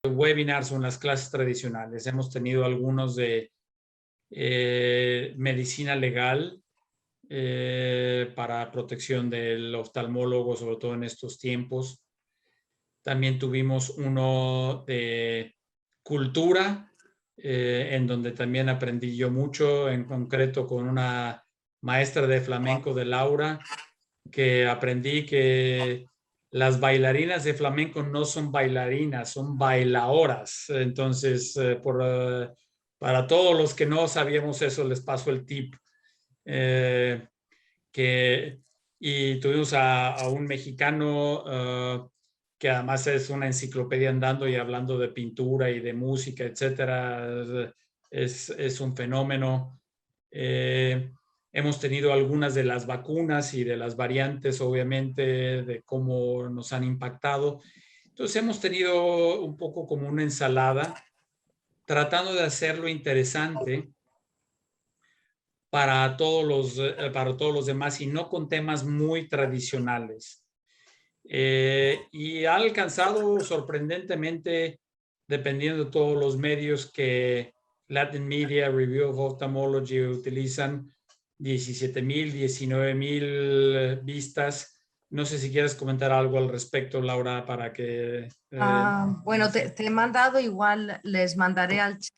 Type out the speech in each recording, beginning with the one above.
webinars o en las clases tradicionales. Hemos tenido algunos de medicina legal para protección del oftalmólogo, sobre todo en estos tiempos. También tuvimos uno de cultura, en donde también aprendí yo mucho, en concreto con una maestra de flamenco de Laura, que aprendí que las bailarinas de flamenco no son bailarinas, son bailadoras. Entonces, para todos los que no sabíamos eso, les paso el tip. Eh, que, y tuvimos a un mexicano que además es una enciclopedia andando y hablando de pintura y de música, etcétera. Es un fenómeno. Hemos tenido algunas de las vacunas y de las variantes, obviamente, de cómo nos han impactado. Entonces hemos tenido un poco como una ensalada, tratando de hacerlo interesante para todos los demás y no con temas muy tradicionales. Y ha alcanzado sorprendentemente, dependiendo de todos los medios que Latin Media, Review of Ophthalmology utilizan, 17,000, 19,000 vistas. No sé si quieres comentar algo al respecto, Laura, para que... Bueno, te he mandado, igual les mandaré al chat.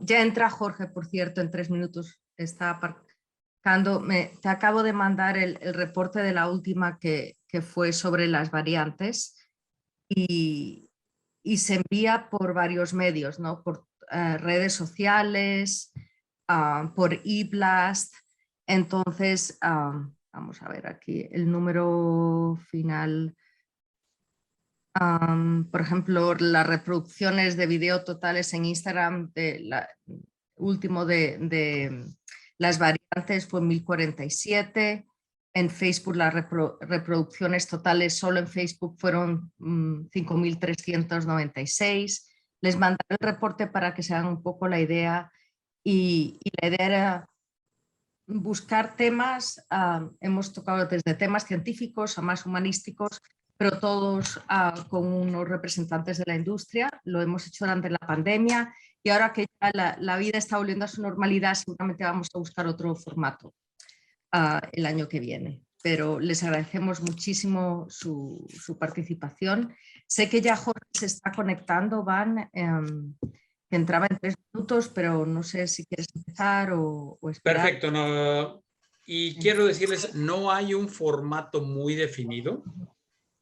Ya entra Jorge, por cierto, en 3 minutos. Está aparcando. Te acabo de mandar el reporte de la última que fue sobre las variantes y se envía por varios medios, ¿no? Por redes sociales, por eBlast. Entonces, vamos a ver aquí el número final. Por ejemplo, las reproducciones de video totales en Instagram, último de las variantes fue 1047. En Facebook las reproducciones totales solo en Facebook fueron 5396. Les mandaré el reporte para que se hagan un poco la idea y la idea era buscar temas, hemos tocado desde temas científicos a más humanísticos, pero todos con unos representantes de la industria. Lo hemos hecho durante la pandemia y ahora que ya la vida está volviendo a su normalidad, seguramente vamos a buscar otro formato el año que viene. Pero les agradecemos muchísimo su participación. Sé que ya Jorge se está conectando, Van, que entraba en 3 minutos, pero no sé si quieres empezar o esperar. Perfecto. No, y quiero decirles, no hay un formato muy definido.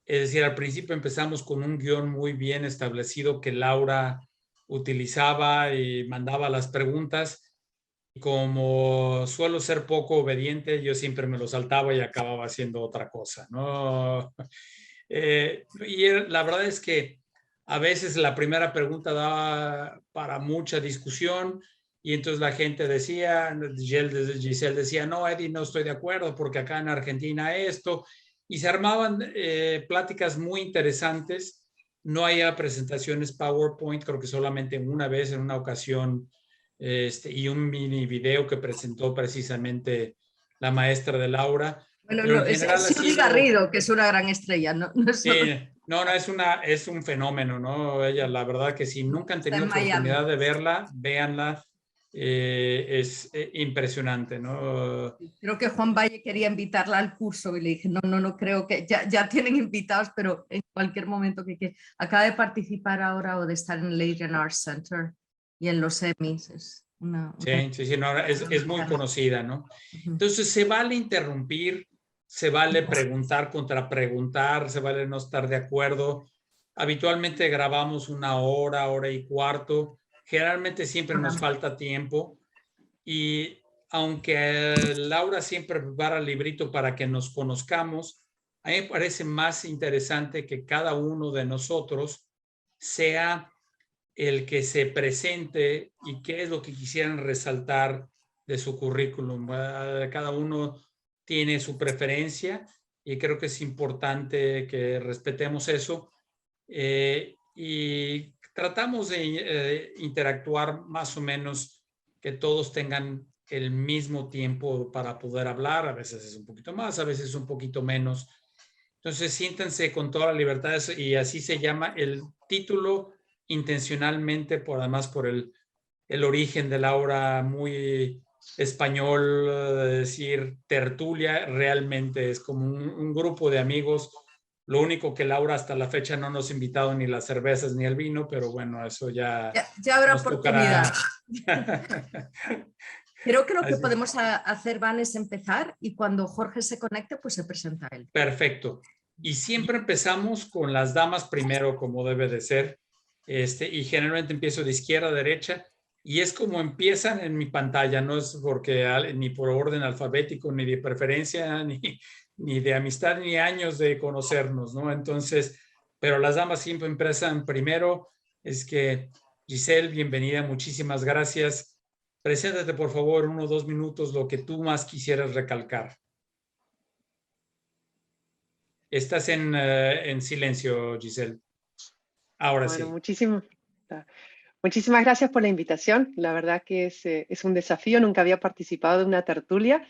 Es decir, al principio empezamos con un guión muy bien establecido que Laura utilizaba y mandaba las preguntas. Como suelo ser poco obediente, yo siempre me lo saltaba y acababa haciendo otra cosa, ¿no? Y la verdad es que a veces la primera pregunta daba para mucha discusión y entonces la gente decía, Giselle decía, no, Eddie, no estoy de acuerdo porque acá en Argentina esto, y se armaban pláticas muy interesantes. No había presentaciones PowerPoint, creo que solamente una vez en una ocasión, y un mini video que presentó precisamente la maestra de Laura. Bueno, Pero no, en es general ha Silvi sido... Garrido, que es una gran estrella, no Sí, solo no, es un fenómeno, ¿no? Ella, la verdad que si nunca han está tenido en Miami. oportunidad de verla, véanla. Es impresionante, ¿no? Creo que Juan Valle quería invitarla al curso y le dije, no creo que, ya tienen invitados, pero en cualquier momento que acaba de participar ahora o de estar en el Asian Arts Center y en los Emmys. Es Sí, no, es muy conocida, ¿no? Entonces se vale interrumpir, se vale preguntar, contrapreguntar, se vale no estar de acuerdo. Habitualmente grabamos 1 hora, 1 hora y cuarto. Generalmente siempre nos falta tiempo y aunque Laura siempre prepara el librito para que nos conozcamos, a mí me parece más interesante que cada uno de nosotros sea el que se presente y qué es lo que quisieran resaltar de su currículum. Cada uno tiene su preferencia y creo que es importante que respetemos eso, y tratamos de interactuar más o menos, que todos tengan el mismo tiempo para poder hablar. A veces es un poquito más, a veces un poquito menos. Entonces siéntanse con toda la libertad y así se llama el título. intencionalmente, además por el origen de Laura muy español, decir tertulia, realmente es como un grupo de amigos. Lo único que Laura hasta la fecha no nos ha invitado ni las cervezas ni el vino, pero bueno, eso Ya habrá nos oportunidad. tocará. Creo que lo que Así. podemos hacer, Van, es empezar y cuando Jorge se conecte, pues se presenta él. Perfecto. Y siempre empezamos con las damas primero, como debe de ser. Y generalmente empiezo de izquierda a derecha. Y es como empiezan en mi pantalla, no es porque ni por orden alfabético, ni de preferencia, ni de amistad, ni años de conocernos, ¿no? Entonces, pero las damas siempre empiezan primero. Es que, Giselle, bienvenida, muchísimas gracias. Preséntate, por favor, 1 o 2 minutos, lo que tú más quisieras recalcar. Estás en silencio, Giselle. Ahora Bueno, sí. muchísimas gracias por la invitación. La verdad que es un desafío. Nunca había participado de una tertulia.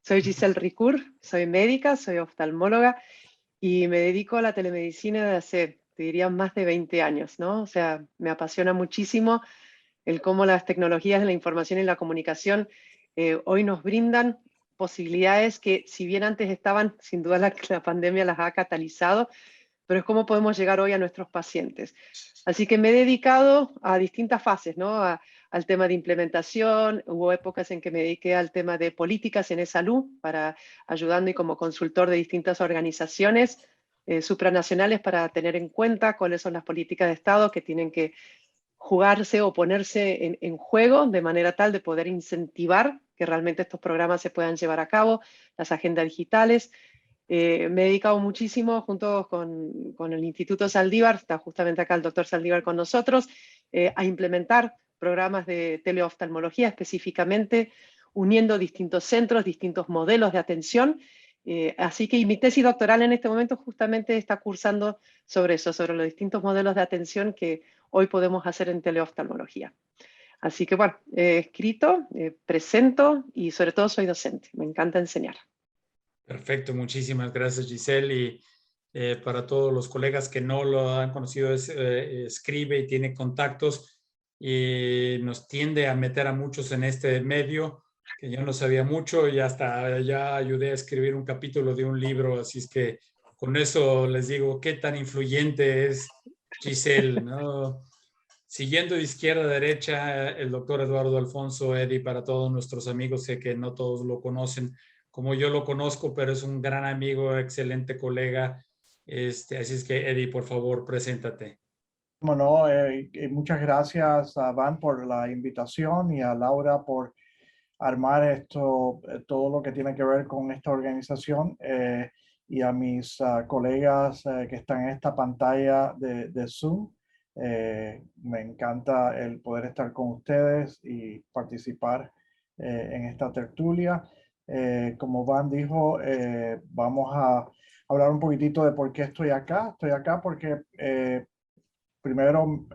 Soy Giselle Ricoeur, soy médica, soy oftalmóloga y me dedico a la telemedicina desde hace, te diría, más de 20 años, ¿no? O sea, me apasiona muchísimo el cómo las tecnologías de la información y la comunicación hoy nos brindan posibilidades que, si bien antes estaban, sin duda la pandemia las ha catalizado, pero es cómo podemos llegar hoy a nuestros pacientes. Así que me he dedicado a distintas fases, ¿no? Al tema de implementación, hubo épocas en que me dediqué al tema de políticas en e-salud, para ayudando y como consultor de distintas organizaciones supranacionales para tener en cuenta cuáles son las políticas de Estado que tienen que jugarse o ponerse en juego de manera tal de poder incentivar que realmente estos programas se puedan llevar a cabo, las agendas digitales. Me he dedicado muchísimo junto con el Instituto Saldívar, está justamente acá el doctor Saldívar con nosotros, a implementar programas de teleoftalmología específicamente, uniendo distintos centros, distintos modelos de atención. Así que mi tesis doctoral en este momento justamente está cursando sobre eso, sobre los distintos modelos de atención que hoy podemos hacer en teleoftalmología. Así que bueno, he escrito, presento y sobre todo soy docente. Me encanta enseñar. Perfecto, muchísimas gracias, Giselle. Y para todos los colegas que no lo han conocido, escribe y tiene contactos y nos tiende a meter a muchos en este medio, que yo no sabía mucho y hasta ya ayudé a escribir un capítulo de un libro, así es que con eso les digo qué tan influyente es Giselle, ¿no? Siguiendo de izquierda a derecha, el doctor Eduardo Alfonso, Eddie, para todos nuestros amigos, sé que no todos lo conocen como yo lo conozco, pero es un gran amigo, excelente colega. Así es que, Eddie, por favor, preséntate. Bueno, muchas gracias a Van por la invitación y a Laura por armar esto, todo lo que tiene que ver con esta organización, y a mis colegas que están en esta pantalla de Zoom. Me encanta el poder estar con ustedes y participar en esta tertulia. Como Van dijo, vamos a hablar un poquitito de por qué estoy acá. Estoy acá porque primero,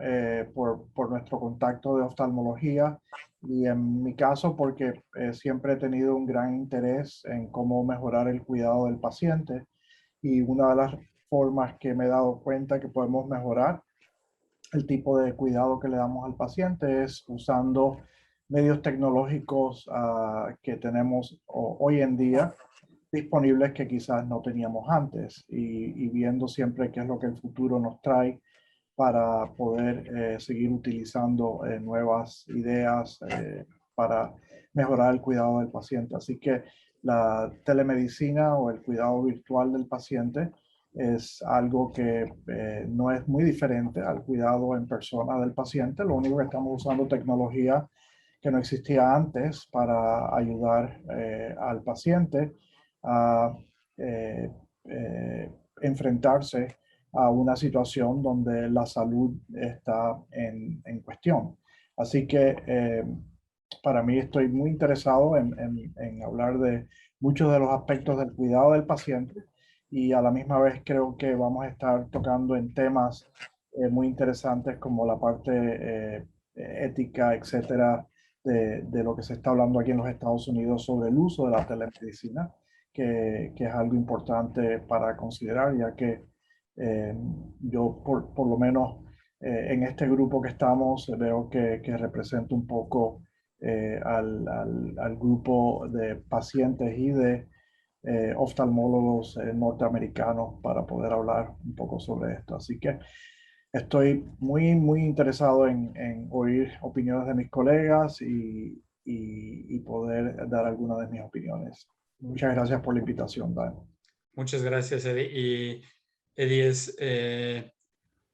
por nuestro contacto de oftalmología y en mi caso porque siempre he tenido un gran interés en cómo mejorar el cuidado del paciente, y una de las formas que me he dado cuenta que podemos mejorar el tipo de cuidado que le damos al paciente es usando medios tecnológicos que tenemos hoy en día disponibles, que quizás no teníamos antes, y viendo siempre qué es lo que el futuro nos trae para poder seguir utilizando nuevas ideas para mejorar el cuidado del paciente. Así que la telemedicina o el cuidado virtual del paciente es algo que no es muy diferente al cuidado en persona del paciente. Lo único que estamos usando tecnología que no existía antes para ayudar al paciente a enfrentarse a una situación donde la salud está en cuestión. Así que para mí estoy muy interesado en hablar de muchos de los aspectos del cuidado del paciente, y a la misma vez creo que vamos a estar tocando en temas muy interesantes como la parte ética, etcétera, de lo que se está hablando aquí en los Estados Unidos sobre el uso de la telemedicina, que es algo importante para considerar, ya que yo por lo menos en este grupo que estamos veo que representa un poco al grupo de pacientes y de oftalmólogos norteamericanos para poder hablar un poco sobre esto. Así que estoy muy interesado en oír opiniones de mis colegas y poder dar algunas de mis opiniones. Muchas gracias por la invitación, Dan. Muchas gracias, Eddie. Y Eddie es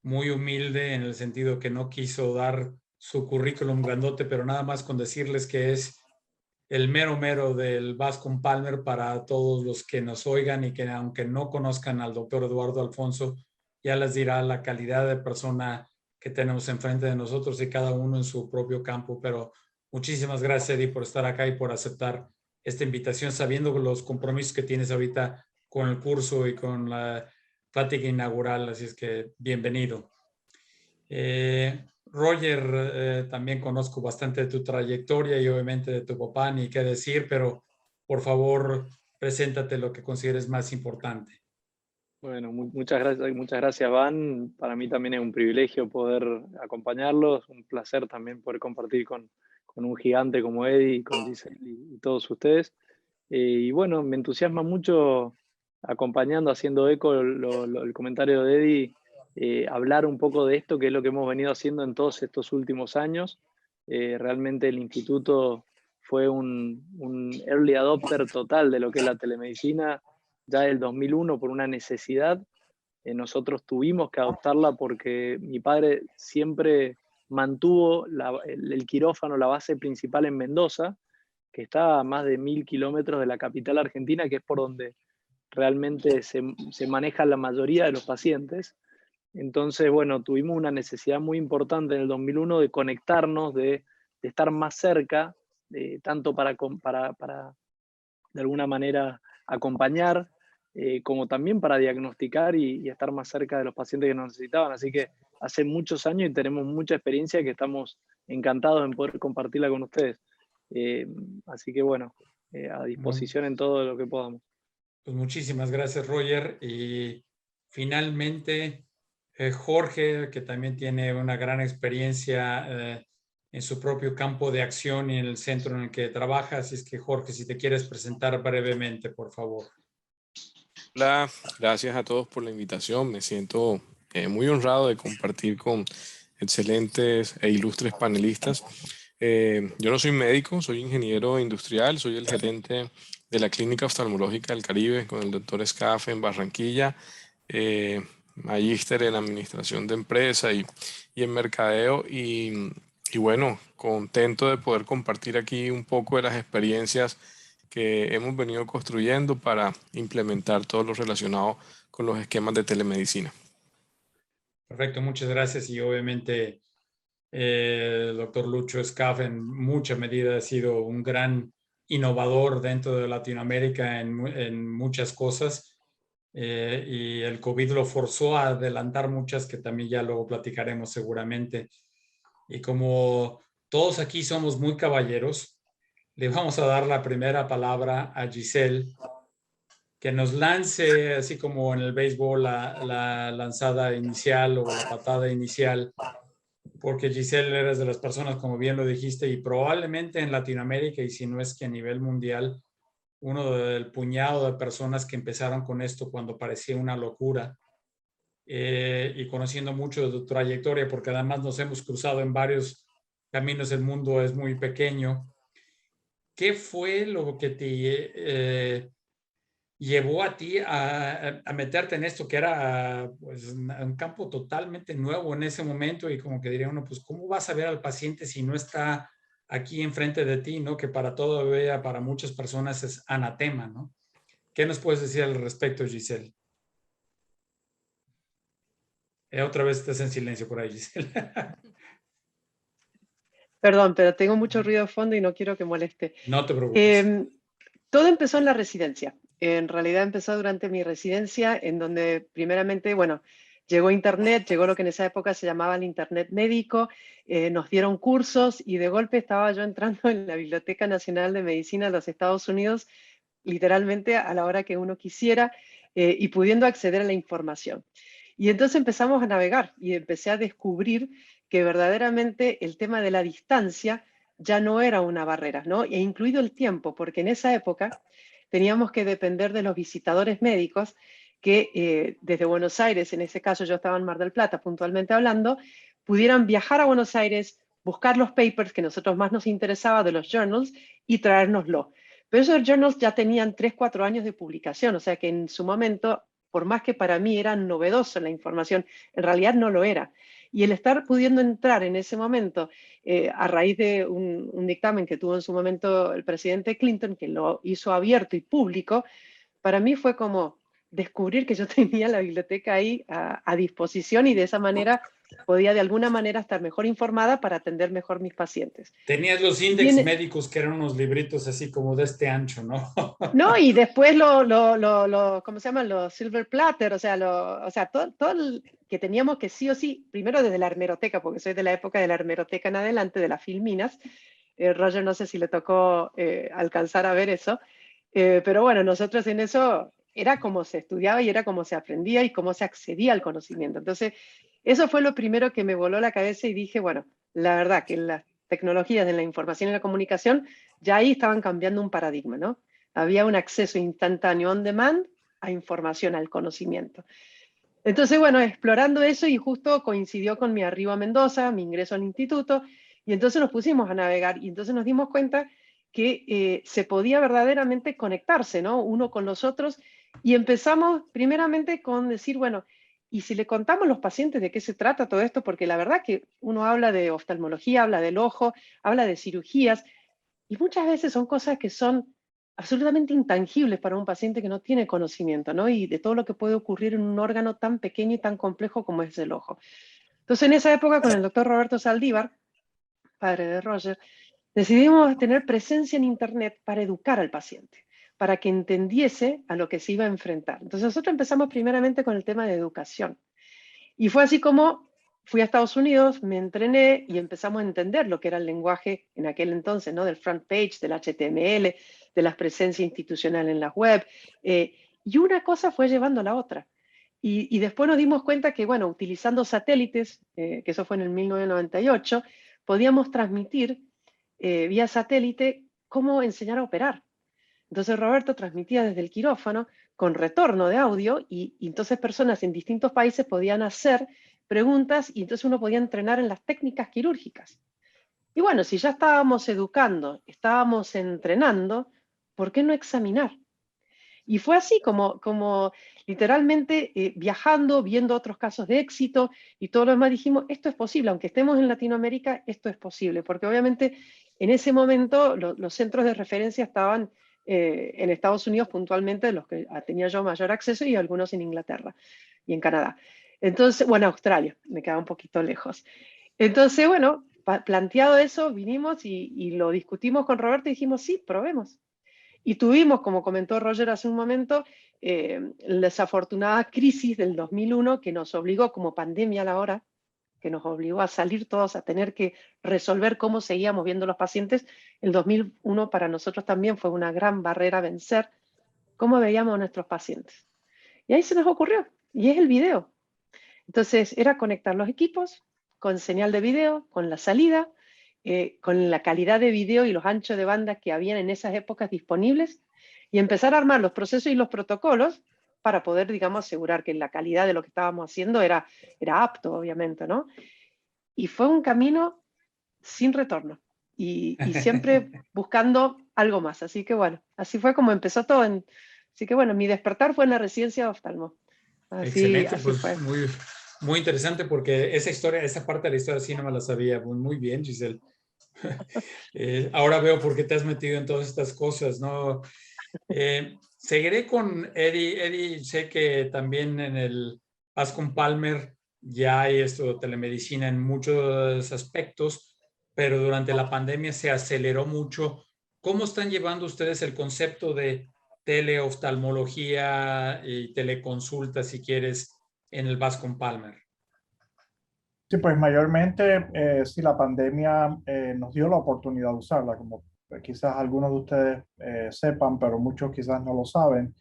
muy humilde en el sentido que no quiso dar su currículum grandote, pero nada más con decirles que es el mero del Bascom Palmer para todos los que nos oigan y que aunque no conozcan al doctor Eduardo Alfonso, ya les dirá la calidad de persona que tenemos enfrente de nosotros y cada uno en su propio campo. Pero muchísimas gracias, Eddie, por estar acá y por aceptar esta invitación, sabiendo los compromisos que tienes ahorita con el curso y con la plática inaugural. Así es que bienvenido. Roger, también conozco bastante de tu trayectoria y obviamente de tu papá, ni qué decir, pero por favor, preséntate lo que consideres más importante. Bueno, muchas gracias, Van. Para mí también es un privilegio poder acompañarlos, un placer también poder compartir con un gigante como Eddie, con Giselle y todos ustedes. Y bueno, me entusiasma mucho acompañando, haciendo eco el comentario de Eddie, hablar un poco de esto, que es lo que hemos venido haciendo en todos estos últimos años. Realmente el instituto fue un early adopter total de lo que es la telemedicina. Ya del 2001 por una necesidad, nosotros tuvimos que adoptarla porque mi padre siempre mantuvo el quirófano, la base principal en Mendoza, que está a más de 1000 kilómetros de la capital argentina, que es por donde realmente se maneja la mayoría de los pacientes. Entonces, bueno, tuvimos una necesidad muy importante en el 2001 de conectarnos, de estar más cerca, tanto para de alguna manera acompañar, como también para diagnosticar y estar más cerca de los pacientes que nos necesitaban. Así que hace muchos años y tenemos mucha experiencia que estamos encantados en poder compartirla con ustedes. Así que bueno, a disposición en todo lo que podamos. Pues muchísimas gracias, Roger. Y finalmente, Jorge, que también tiene una gran experiencia en su propio campo de acción y en el centro en el que trabaja. Así es que, Jorge, si te quieres presentar brevemente, por favor. Hola, gracias a todos por la invitación. Me siento muy honrado de compartir con excelentes e ilustres panelistas. Yo no soy médico, soy ingeniero industrial, soy el gerente de la Clínica Oftalmológica del Caribe con el doctor Scaf en Barranquilla, magíster en administración de empresa y en mercadeo. Y bueno, contento de poder compartir aquí un poco de las experiencias que hemos venido construyendo para implementar todo lo relacionado con los esquemas de telemedicina. Perfecto, muchas gracias. Y obviamente el doctor Lucho Scaf en mucha medida ha sido un gran innovador dentro de Latinoamérica en muchas cosas. Y el COVID lo forzó a adelantar muchas que también ya luego platicaremos seguramente. Y como todos aquí somos muy caballeros, le vamos a dar la primera palabra a Giselle, que nos lance, así como en el béisbol, la lanzada inicial o la patada inicial, porque Giselle eres de las personas, como bien lo dijiste, y probablemente en Latinoamérica, y si no es que a nivel mundial, uno del puñado de personas que empezaron con esto cuando parecía una locura. Y conociendo mucho de tu trayectoria, porque además nos hemos cruzado en varios caminos, el mundo es muy pequeño. ¿Qué fue lo que te llevó a ti a meterte en esto, que era pues, un campo totalmente nuevo en ese momento? Y como que diría uno, pues, ¿cómo vas a ver al paciente si no está aquí enfrente de ti, ¿no? Que todavía para muchas personas es anatema, ¿no? ¿Qué nos puedes decir al respecto, Giselle? Otra vez estás en silencio por ahí, Giselle. Perdón, pero tengo mucho ruido de fondo y no quiero que moleste. No te preocupes. Todo empezó en la residencia. En realidad empezó durante mi residencia, en donde primeramente, bueno, llegó Internet, llegó lo que en esa época se llamaba el Internet médico, nos dieron cursos y de golpe estaba yo entrando en la Biblioteca Nacional de Medicina de los Estados Unidos, literalmente a la hora que uno quisiera, y pudiendo acceder a la información. Y entonces empezamos a navegar y empecé a descubrir que verdaderamente el tema de la distancia ya no era una barrera, ¿no? E incluido el tiempo, porque en esa época teníamos que depender de los visitadores médicos que desde Buenos Aires, en ese caso yo estaba en Mar del Plata puntualmente hablando, pudieran viajar a Buenos Aires, buscar los papers que a nosotros más nos interesaba de los journals y traérnoslo. Pero esos journals ya tenían 3, 4 años de publicación, o sea que en su momento, por más que para mí era novedoso la información, en realidad no lo era. Y el estar pudiendo entrar en ese momento, a raíz de un dictamen que tuvo en su momento el presidente Clinton, que lo hizo abierto y público, para mí fue como descubrir que yo tenía la biblioteca ahí a disposición y de esa manera podía de alguna manera estar mejor informada para atender mejor mis pacientes. Tenías los índices médicos que eran unos libritos así como de este ancho, ¿no? No, y después ¿cómo se llaman? Los silver platter, o sea, todo el que teníamos que sí o sí, primero desde la hemeroteca, porque soy de la época de la hemeroteca en adelante, de las Filminas. Roger, no sé si le tocó alcanzar a ver eso, pero bueno, nosotros en eso era como se estudiaba y era como se aprendía y cómo se accedía al conocimiento. Entonces, eso fue lo primero que me voló la cabeza y dije, bueno, la verdad que las tecnologías de la información y la comunicación ya ahí estaban cambiando un paradigma, ¿no? Había un acceso instantáneo on demand a información, al conocimiento. Entonces, bueno, explorando eso y justo coincidió con mi arribo a Mendoza, mi ingreso al instituto, y entonces nos pusimos a navegar y entonces nos dimos cuenta que se podía verdaderamente conectarse, ¿no? Uno con los otros y empezamos primeramente con decir, bueno, ¿y si le contamos a los pacientes de qué se trata todo esto? Porque la verdad que uno habla de oftalmología, habla del ojo, habla de cirugías, y muchas veces son cosas que son absolutamente intangibles para un paciente que no tiene conocimiento, ¿no? Y de todo lo que puede ocurrir en un órgano tan pequeño y tan complejo como es el ojo. Entonces, en esa época, con el doctor Roberto Saldívar, padre de Roger, decidimos tener presencia en Internet para educar al paciente, para que entendiese a lo que se iba a enfrentar. Entonces, nosotros empezamos primeramente con el tema de educación. Y fue así como fui a Estados Unidos, me entrené y empezamos a entender lo que era el lenguaje en aquel entonces, ¿no? Del front page, del HTML, de la presencia institucional en la web. Y una cosa fue llevando a la otra. Y después nos dimos cuenta que, bueno, utilizando satélites, que eso fue en el 1998, podíamos transmitir vía satélite cómo enseñar a operar. Entonces Roberto transmitía desde el quirófano con retorno de audio y entonces personas en distintos países podían hacer preguntas y entonces uno podía entrenar en las técnicas quirúrgicas. Y bueno, si ya estábamos educando, estábamos entrenando, ¿por qué no examinar? Y fue así como literalmente viajando, viendo otros casos de éxito y todo lo demás dijimos, esto es posible, aunque estemos en Latinoamérica, esto es posible, porque obviamente en ese momento los centros de referencia estaban en Estados Unidos puntualmente, los que tenía yo mayor acceso, y algunos en Inglaterra y en Canadá. Entonces, bueno, Australia, me queda un poquito lejos. Entonces, bueno, planteado eso, vinimos y lo discutimos con Roberto y dijimos, sí, probemos. Y tuvimos, como comentó Roger hace un momento, la desafortunada crisis del 2001 que nos obligó, como pandemia a la hora, que nos obligó a salir todos a tener que resolver cómo seguíamos viendo los pacientes. El 2001 para nosotros también fue una gran barrera a vencer, cómo veíamos a nuestros pacientes. Y ahí se nos ocurrió, y es el video. Entonces era conectar los equipos con señal de video, con la salida, con la calidad de video y los anchos de banda que habían en esas épocas disponibles y empezar a armar los procesos y los protocolos para poder, digamos, asegurar que la calidad de lo que estábamos haciendo era apto, obviamente, ¿no? Y fue un camino sin retorno y siempre buscando algo más. Así que bueno, así fue como empezó todo. Así que bueno, mi despertar fue en la residencia de oftalmo. Excelente, pues fue. muy interesante porque esa historia, esa parte de la historia sí no me la sabía. Muy bien, Giselle. Ahora veo por qué te has metido en todas estas cosas, ¿no? Seguiré con Eddie. Eddie, sé que también en el Bascom Palmer ya hay esto de telemedicina en muchos aspectos, pero durante la pandemia se aceleró mucho. ¿Cómo están llevando ustedes el concepto de teleoftalmología y teleconsulta, si quieres, en el Bascom Palmer? Sí, pues mayormente sí, la pandemia nos dio la oportunidad de usarla, como quizás algunos de ustedes sepan, pero muchos quizás no lo saben.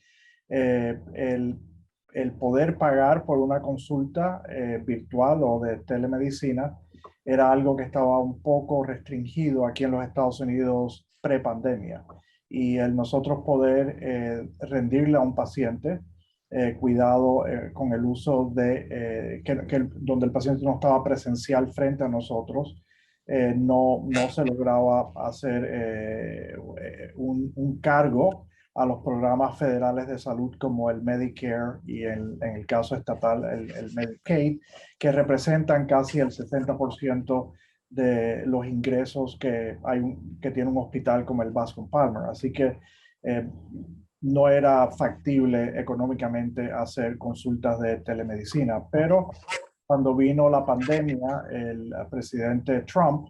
el poder pagar por una consulta virtual o de telemedicina era algo que estaba un poco restringido aquí en los Estados Unidos pre-pandemia. Y el nosotros poder rendirle a un paciente cuidado con el uso de, donde el paciente no estaba presencial frente a nosotros, no se lograba hacer un cargo a los programas federales de salud como el Medicare y en el caso estatal el Medicaid, que representan casi el 60% de los ingresos que tiene un hospital como el Bascom Palmer. Así que no era factible económicamente hacer consultas de telemedicina, pero cuando vino la pandemia, el presidente Trump,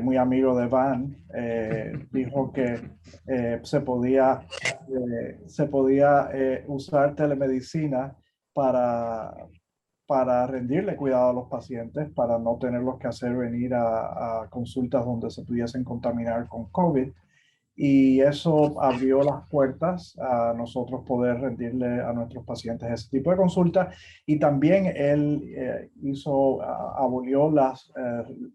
muy amigo de Van, dijo que se podía usar telemedicina para rendirle cuidado a los pacientes, para no tenerlos que hacer venir a consultas donde se pudiesen contaminar con COVID. Y eso abrió las puertas a nosotros poder rendirle a nuestros pacientes ese tipo de consultas. Y también él abolió las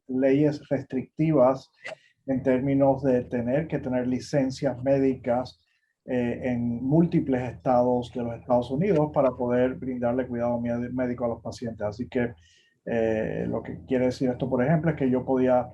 leyes restrictivas en términos de tener que tener licencias médicas en múltiples estados de los Estados Unidos para poder brindarle cuidado médico a los pacientes. Así que lo que quiere decir esto, por ejemplo, es que yo podía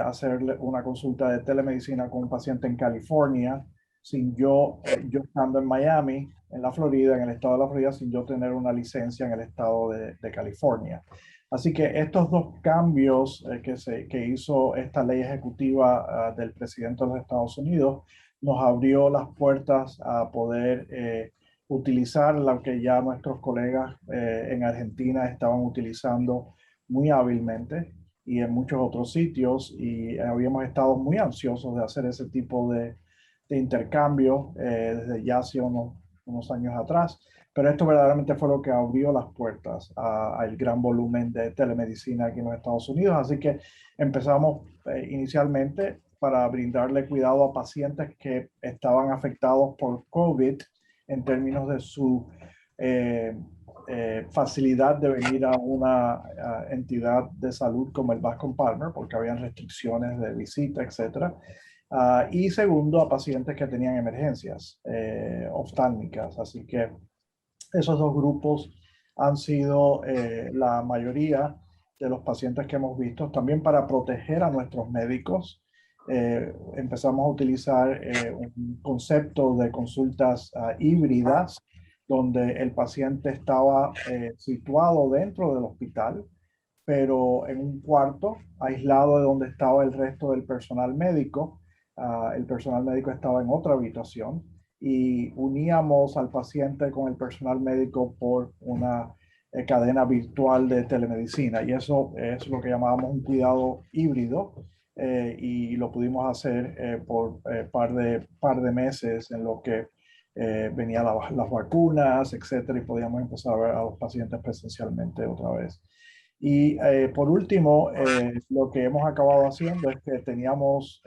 hacerle una consulta de telemedicina con un paciente en California sin yo estando en Miami, en la Florida, en el estado de la Florida, sin yo tener una licencia en el estado de California. Así que estos dos cambios que hizo esta ley ejecutiva del presidente de los Estados Unidos nos abrió las puertas a poder utilizar lo que ya nuestros colegas en Argentina estaban utilizando muy hábilmente y en muchos otros sitios, y habíamos estado muy ansiosos de hacer ese tipo de intercambio desde ya hace unos años atrás, pero esto verdaderamente fue lo que abrió las puertas al gran volumen de telemedicina aquí en los Estados Unidos. Así que empezamos inicialmente para brindarle cuidado a pacientes que estaban afectados por COVID en términos de su facilidad de venir a una entidad de salud como el Bascom Palmer, porque habían restricciones de visita, etc. Y segundo, a pacientes que tenían emergencias oftálmicas. Así que esos dos grupos han sido la mayoría de los pacientes que hemos visto. También para proteger a nuestros médicos, empezamos a utilizar un concepto de consultas híbridas, donde el paciente estaba situado dentro del hospital, pero en un cuarto aislado de donde estaba el resto del personal médico. El personal médico estaba en otra habitación y uníamos al paciente con el personal médico por una cadena virtual de telemedicina, y eso es lo que llamábamos un cuidado híbrido, y lo pudimos hacer por par de meses en lo que venían las vacunas, etcétera, y podíamos empezar a ver a los pacientes presencialmente otra vez. Y por último, lo que hemos acabado haciendo es que teníamos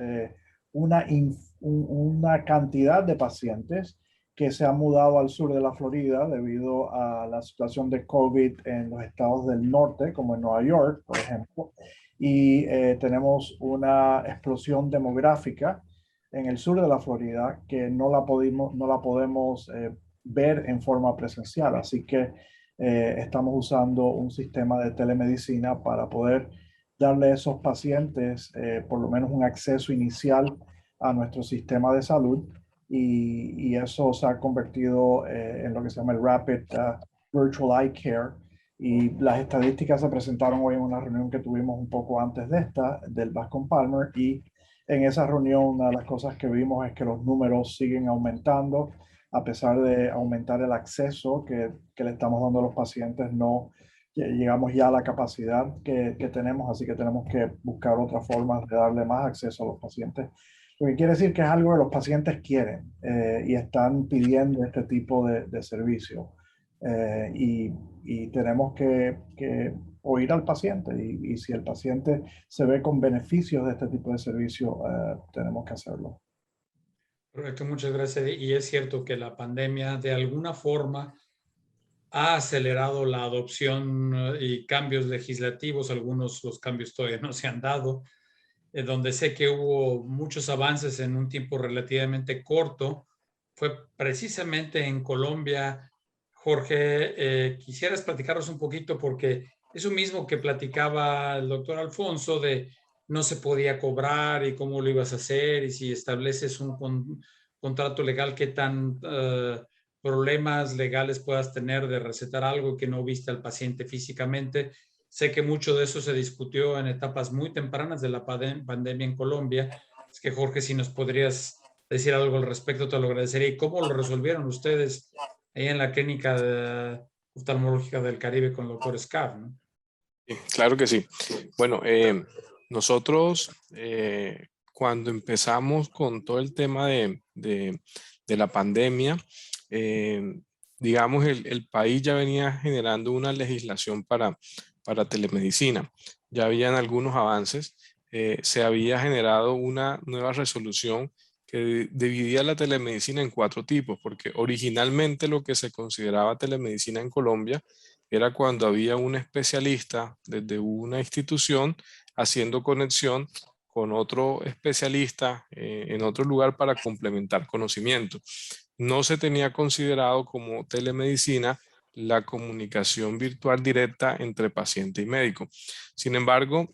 una cantidad de pacientes que se han mudado al sur de la Florida debido a la situación de COVID en los estados del norte, como en Nueva York, por ejemplo. Y tenemos una explosión demográfica en el sur de la Florida que no la podemos ver en forma presencial. Así que estamos usando un sistema de telemedicina para poder darle a esos pacientes por lo menos un acceso inicial a nuestro sistema de salud, y eso se ha convertido en lo que se llama el Rapid Virtual Eye Care, y las estadísticas se presentaron hoy en una reunión que tuvimos un poco antes de esta, del Bascom Palmer, y en esa reunión una de las cosas que vimos es que los números siguen aumentando. A pesar de aumentar el acceso que le estamos dando a los pacientes, no llegamos ya a la capacidad que tenemos, así que tenemos que buscar otras formas de darle más acceso a los pacientes. Lo que quiere decir que es algo que los pacientes quieren y están pidiendo este tipo de servicio. Y tenemos que oír al paciente, y si el paciente se ve con beneficios de este tipo de servicio, tenemos que hacerlo. Correcto, muchas gracias. Y es cierto que la pandemia de alguna forma ha acelerado la adopción y cambios legislativos. Algunos los cambios todavía no se han dado, donde sé que hubo muchos avances en un tiempo relativamente corto. Fue precisamente en Colombia. Jorge, quisieras platicarnos un poquito, porque eso mismo que platicaba el doctor Alfonso, de no se podía cobrar y cómo lo ibas a hacer, y si estableces un contrato legal, qué tan problemas legales puedas tener de recetar algo que no viste al paciente físicamente. Sé que mucho de eso se discutió en etapas muy tempranas de la pandemia en Colombia. Es que, Jorge, si nos podrías decir algo al respecto, te lo agradecería. ¿Y cómo lo resolvieron ustedes ahí en la clínica oftalmológica del Caribe con el doctor Scar, ¿no? Claro que sí. Bueno, nosotros cuando empezamos con todo el tema de la pandemia, digamos, el país ya venía generando una legislación para telemedicina. Ya habían algunos avances. Se había generado una nueva resolución que dividía la telemedicina en 4 tipos, porque originalmente lo que se consideraba telemedicina en Colombia era cuando había un especialista desde una institución haciendo conexión con otro especialista en otro lugar para complementar conocimiento. No se tenía considerado como telemedicina la comunicación virtual directa entre paciente y médico. Sin embargo,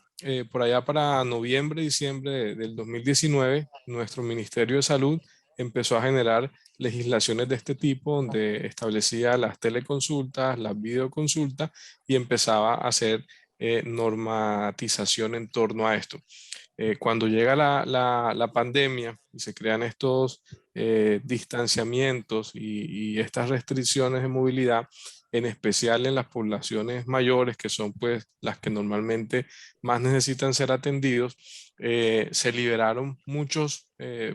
por allá para noviembre, diciembre del 2019, nuestro Ministerio de Salud empezó a generar legislaciones de este tipo, donde establecía las teleconsultas, las videoconsultas, y empezaba a hacer normatización en torno a esto. Cuando llega la pandemia y se crean estos distanciamientos y estas restricciones de movilidad, en especial en las poblaciones mayores, que son pues las que normalmente más necesitan ser atendidos, se liberaron muchos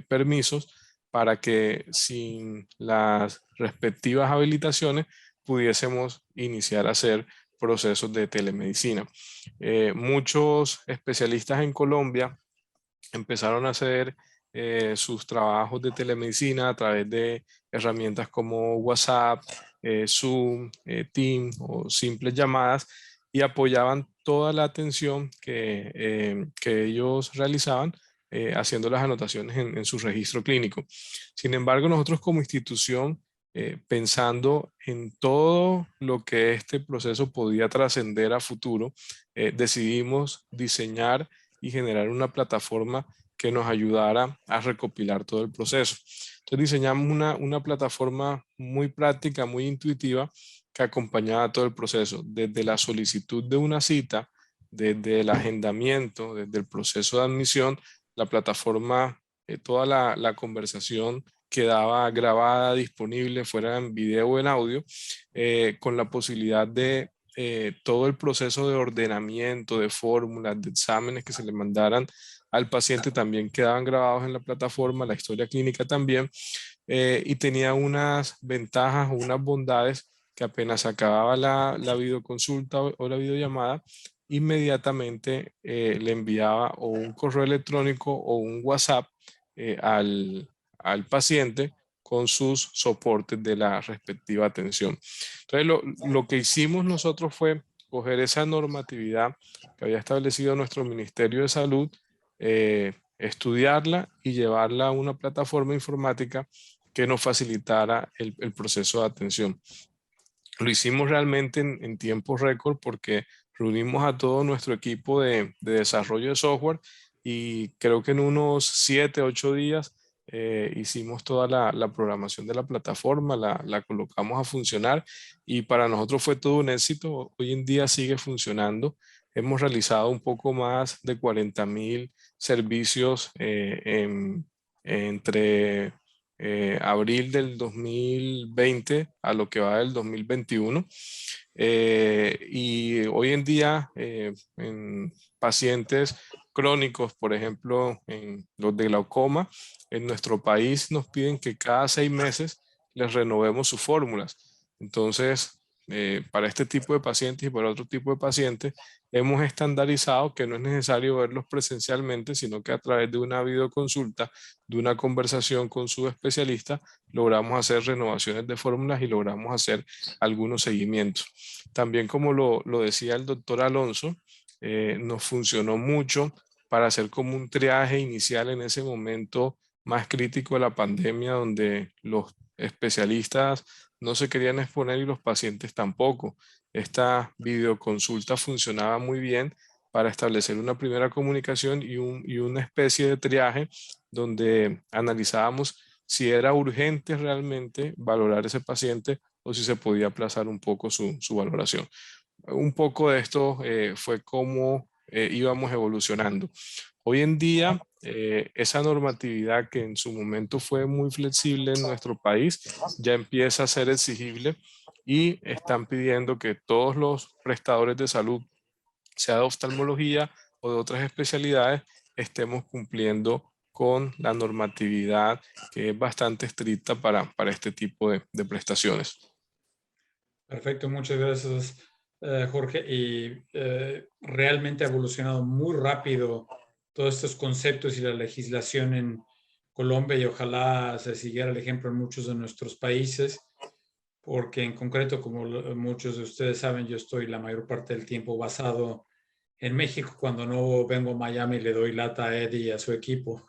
permisos para que sin las respectivas habilitaciones pudiésemos iniciar a hacer procesos de telemedicina. Muchos especialistas en Colombia empezaron a hacer sus trabajos de telemedicina a través de herramientas como WhatsApp, Zoom, Teams o simples llamadas, y apoyaban toda la atención que ellos realizaban haciendo las anotaciones en su registro clínico. Sin embargo, nosotros como institución, pensando en todo lo que este proceso podía trascender a futuro, decidimos diseñar y generar una plataforma que nos ayudara a recopilar todo el proceso. Entonces diseñamos una plataforma muy práctica, muy intuitiva, que acompañaba todo el proceso, desde la solicitud de una cita, desde el agendamiento, desde el proceso de admisión. La plataforma, toda la conversación quedaba grabada, disponible, fuera en video o en audio, con la posibilidad de todo el proceso de ordenamiento, de fórmulas, de exámenes que se le mandaran al paciente también quedaban grabados en la plataforma, la historia clínica también, y tenía unas ventajas o unas bondades que apenas acababa la videoconsulta o la videollamada, inmediatamente le enviaba o un correo electrónico o un WhatsApp al paciente con sus soportes de la respectiva atención. Entonces, lo que hicimos nosotros fue coger esa normatividad que había establecido nuestro Ministerio de Salud, estudiarla y llevarla a una plataforma informática que nos facilitara el proceso de atención. Lo hicimos realmente en tiempo récord, porque reunimos a todo nuestro equipo de desarrollo de software, y creo que en unos 7, 8 días hicimos toda la programación de la plataforma, la colocamos a funcionar, y para nosotros fue todo un éxito. Hoy en día sigue funcionando. Hemos realizado un poco más de 40,000 servicios entre abril del 2020 a lo que va del 2021. Y hoy en día en pacientes crónicos, por ejemplo, en los de glaucoma, en nuestro país nos piden que cada 6 meses les renovemos sus fórmulas. Entonces, para este tipo de pacientes y para otro tipo de pacientes, hemos estandarizado que no es necesario verlos presencialmente, sino que a través de una videoconsulta, de una conversación con su especialista, logramos hacer renovaciones de fórmulas y logramos hacer algunos seguimientos. También, como lo decía el doctor Alonso, nos funcionó mucho para hacer como un triaje inicial en ese momento más crítico de la pandemia, donde los especialistas no se querían exponer y los pacientes tampoco. Esta videoconsulta funcionaba muy bien para establecer una primera comunicación y una especie de triaje donde analizábamos si era urgente realmente valorar ese paciente o si se podía aplazar un poco su valoración. Un poco de esto fue cómo íbamos evolucionando. Hoy en día, esa normatividad que en su momento fue muy flexible en nuestro país, ya empieza a ser exigible y están pidiendo que todos los prestadores de salud, sea de oftalmología o de otras especialidades, estemos cumpliendo con la normatividad que es bastante estricta para este tipo de prestaciones. Perfecto, muchas gracias, Jorge. Y realmente ha evolucionado muy rápido todos estos conceptos y la legislación en Colombia, y ojalá se siguiera el ejemplo en muchos de nuestros países, porque en concreto, como muchos de ustedes saben, yo estoy la mayor parte del tiempo basado en México. Cuando no vengo a Miami le doy lata a Eddie y a su equipo.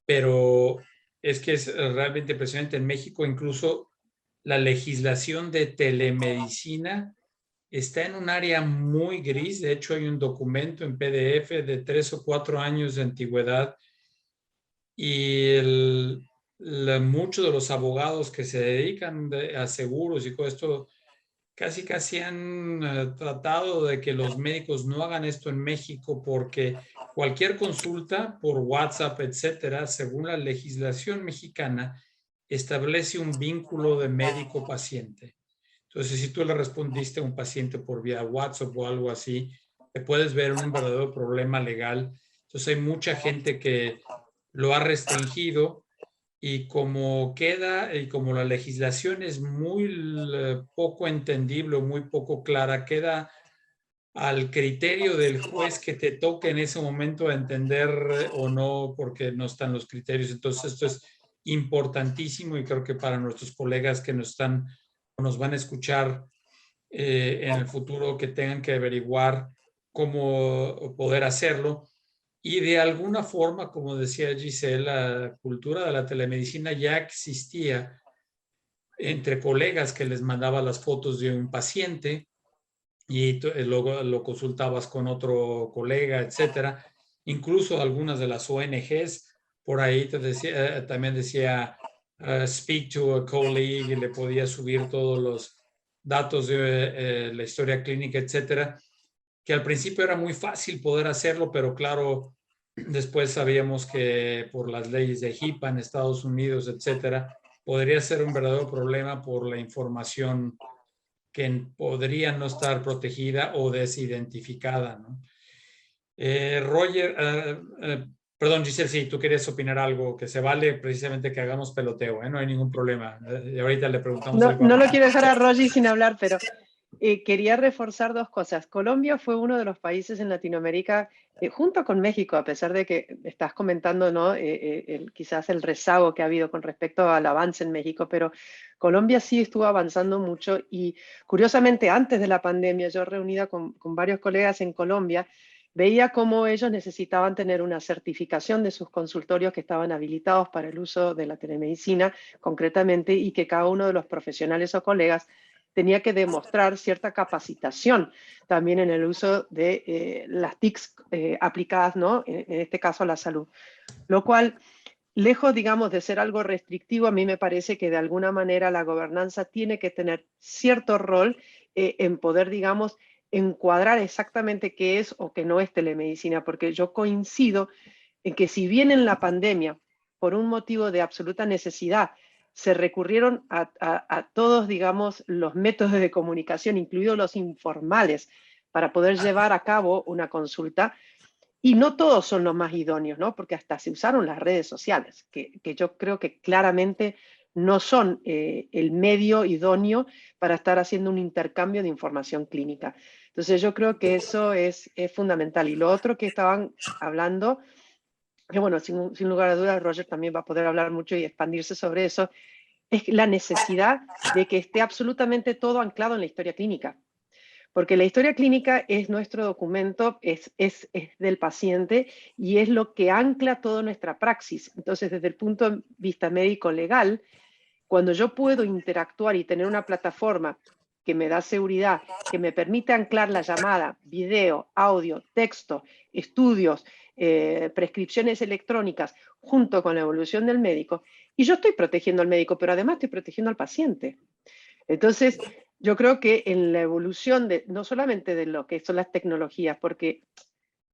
Pero es que es realmente impresionante. En México incluso la legislación de telemedicina está en un área muy gris. De hecho, hay un documento en PDF de 3 o 4 años de antigüedad, y muchos de los abogados que se dedican a seguros y todo esto casi han tratado de que los médicos no hagan esto en México, porque cualquier consulta por WhatsApp, etcétera, según la legislación mexicana, establece un vínculo de médico-paciente. Entonces, si tú le respondiste a un paciente por vía WhatsApp o algo así, te puedes ver un verdadero problema legal. Entonces, hay mucha gente que lo ha restringido, y como queda, y como la legislación es muy poco entendible, muy poco clara, queda al criterio del juez que te toque en ese momento entender o no, porque no están los criterios. Entonces, esto es importantísimo, y creo que para nuestros colegas que nos están o nos van a escuchar en el futuro, que tengan que averiguar cómo poder hacerlo. Y de alguna forma, como decía Giselle, la cultura de la telemedicina ya existía entre colegas, que les mandaba las fotos de un paciente y luego lo consultabas con otro colega, etcétera. Incluso algunas de las ONGs por ahí también decía speak to a colleague, y le podía subir todos los datos de la historia clínica, etcétera, que al principio era muy fácil poder hacerlo, pero claro, después sabíamos que por las leyes de HIPAA en Estados Unidos, etcétera, podría ser un verdadero problema por la información que podría no estar protegida o desidentificada, ¿no? Roger, perdón, Giselle, si tú querías opinar algo, que se vale precisamente que hagamos peloteo, no hay ningún problema. Ahorita le preguntamos algo. No lo quiero dejar a Roger sin hablar, pero quería reforzar dos cosas. Colombia fue uno de los países en Latinoamérica, junto con México, a pesar de que estás comentando, ¿no? Quizás el rezago que ha habido con respecto al avance en México, pero Colombia sí estuvo avanzando mucho, y curiosamente antes de la pandemia, yo reunida con varios colegas en Colombia, veía cómo ellos necesitaban tener una certificación de sus consultorios que estaban habilitados para el uso de la telemedicina concretamente, y que cada uno de los profesionales o colegas tenía que demostrar cierta capacitación también en el uso de las TICs aplicadas, ¿no? En este caso a la salud. Lo cual, lejos, digamos, de ser algo restrictivo, a mí me parece que de alguna manera la gobernanza tiene que tener cierto rol en poder, digamos, encuadrar exactamente qué es o qué no es telemedicina, porque yo coincido en que si bien en la pandemia, por un motivo de absoluta necesidad, se recurrieron a todos, digamos, los métodos de comunicación, incluidos los informales, para poder llevar a cabo una consulta, y no todos son los más idóneos, ¿no? Porque hasta se usaron las redes sociales, que yo creo que claramente no son el medio idóneo para estar haciendo un intercambio de información clínica. Entonces yo creo que eso es fundamental. Y lo otro que estaban hablando, que bueno, sin lugar a dudas Roger también va a poder hablar mucho y expandirse sobre eso, es la necesidad de que esté absolutamente todo anclado en la historia clínica. Porque la historia clínica es nuestro documento, es del paciente y es lo que ancla toda nuestra praxis. Entonces, desde el punto de vista médico-legal, cuando yo puedo interactuar y tener una plataforma que me da seguridad, que me permite anclar la llamada, video, audio, texto, estudios, prescripciones electrónicas, junto con la evolución del médico, y yo estoy protegiendo al médico, pero además estoy protegiendo al paciente. Entonces, yo creo que en la evolución no solamente de lo que son las tecnologías, porque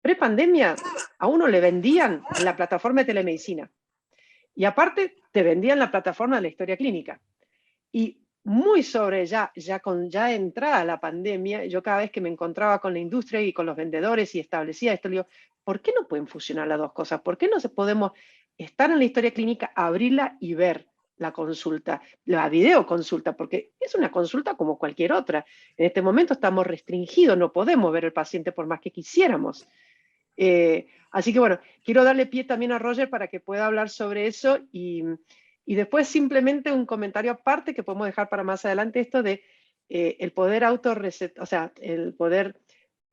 pre-pandemia a uno le vendían la plataforma de telemedicina y aparte te vendían la plataforma de la historia clínica. Y muy sobre ya entrada la pandemia, yo cada vez que me encontraba con la industria y con los vendedores y establecía esto, le digo, ¿por qué no pueden fusionar las dos cosas? ¿Por qué no podemos estar en la historia clínica, abrirla y ver la consulta, la videoconsulta? Porque es una consulta como cualquier otra. En este momento estamos restringidos, no podemos ver al paciente por más que quisiéramos. Así que bueno, quiero darle pie también a Roger para que pueda hablar sobre eso y después simplemente un comentario aparte que podemos dejar para más adelante, esto de el poder autorrecetar, o sea, el poder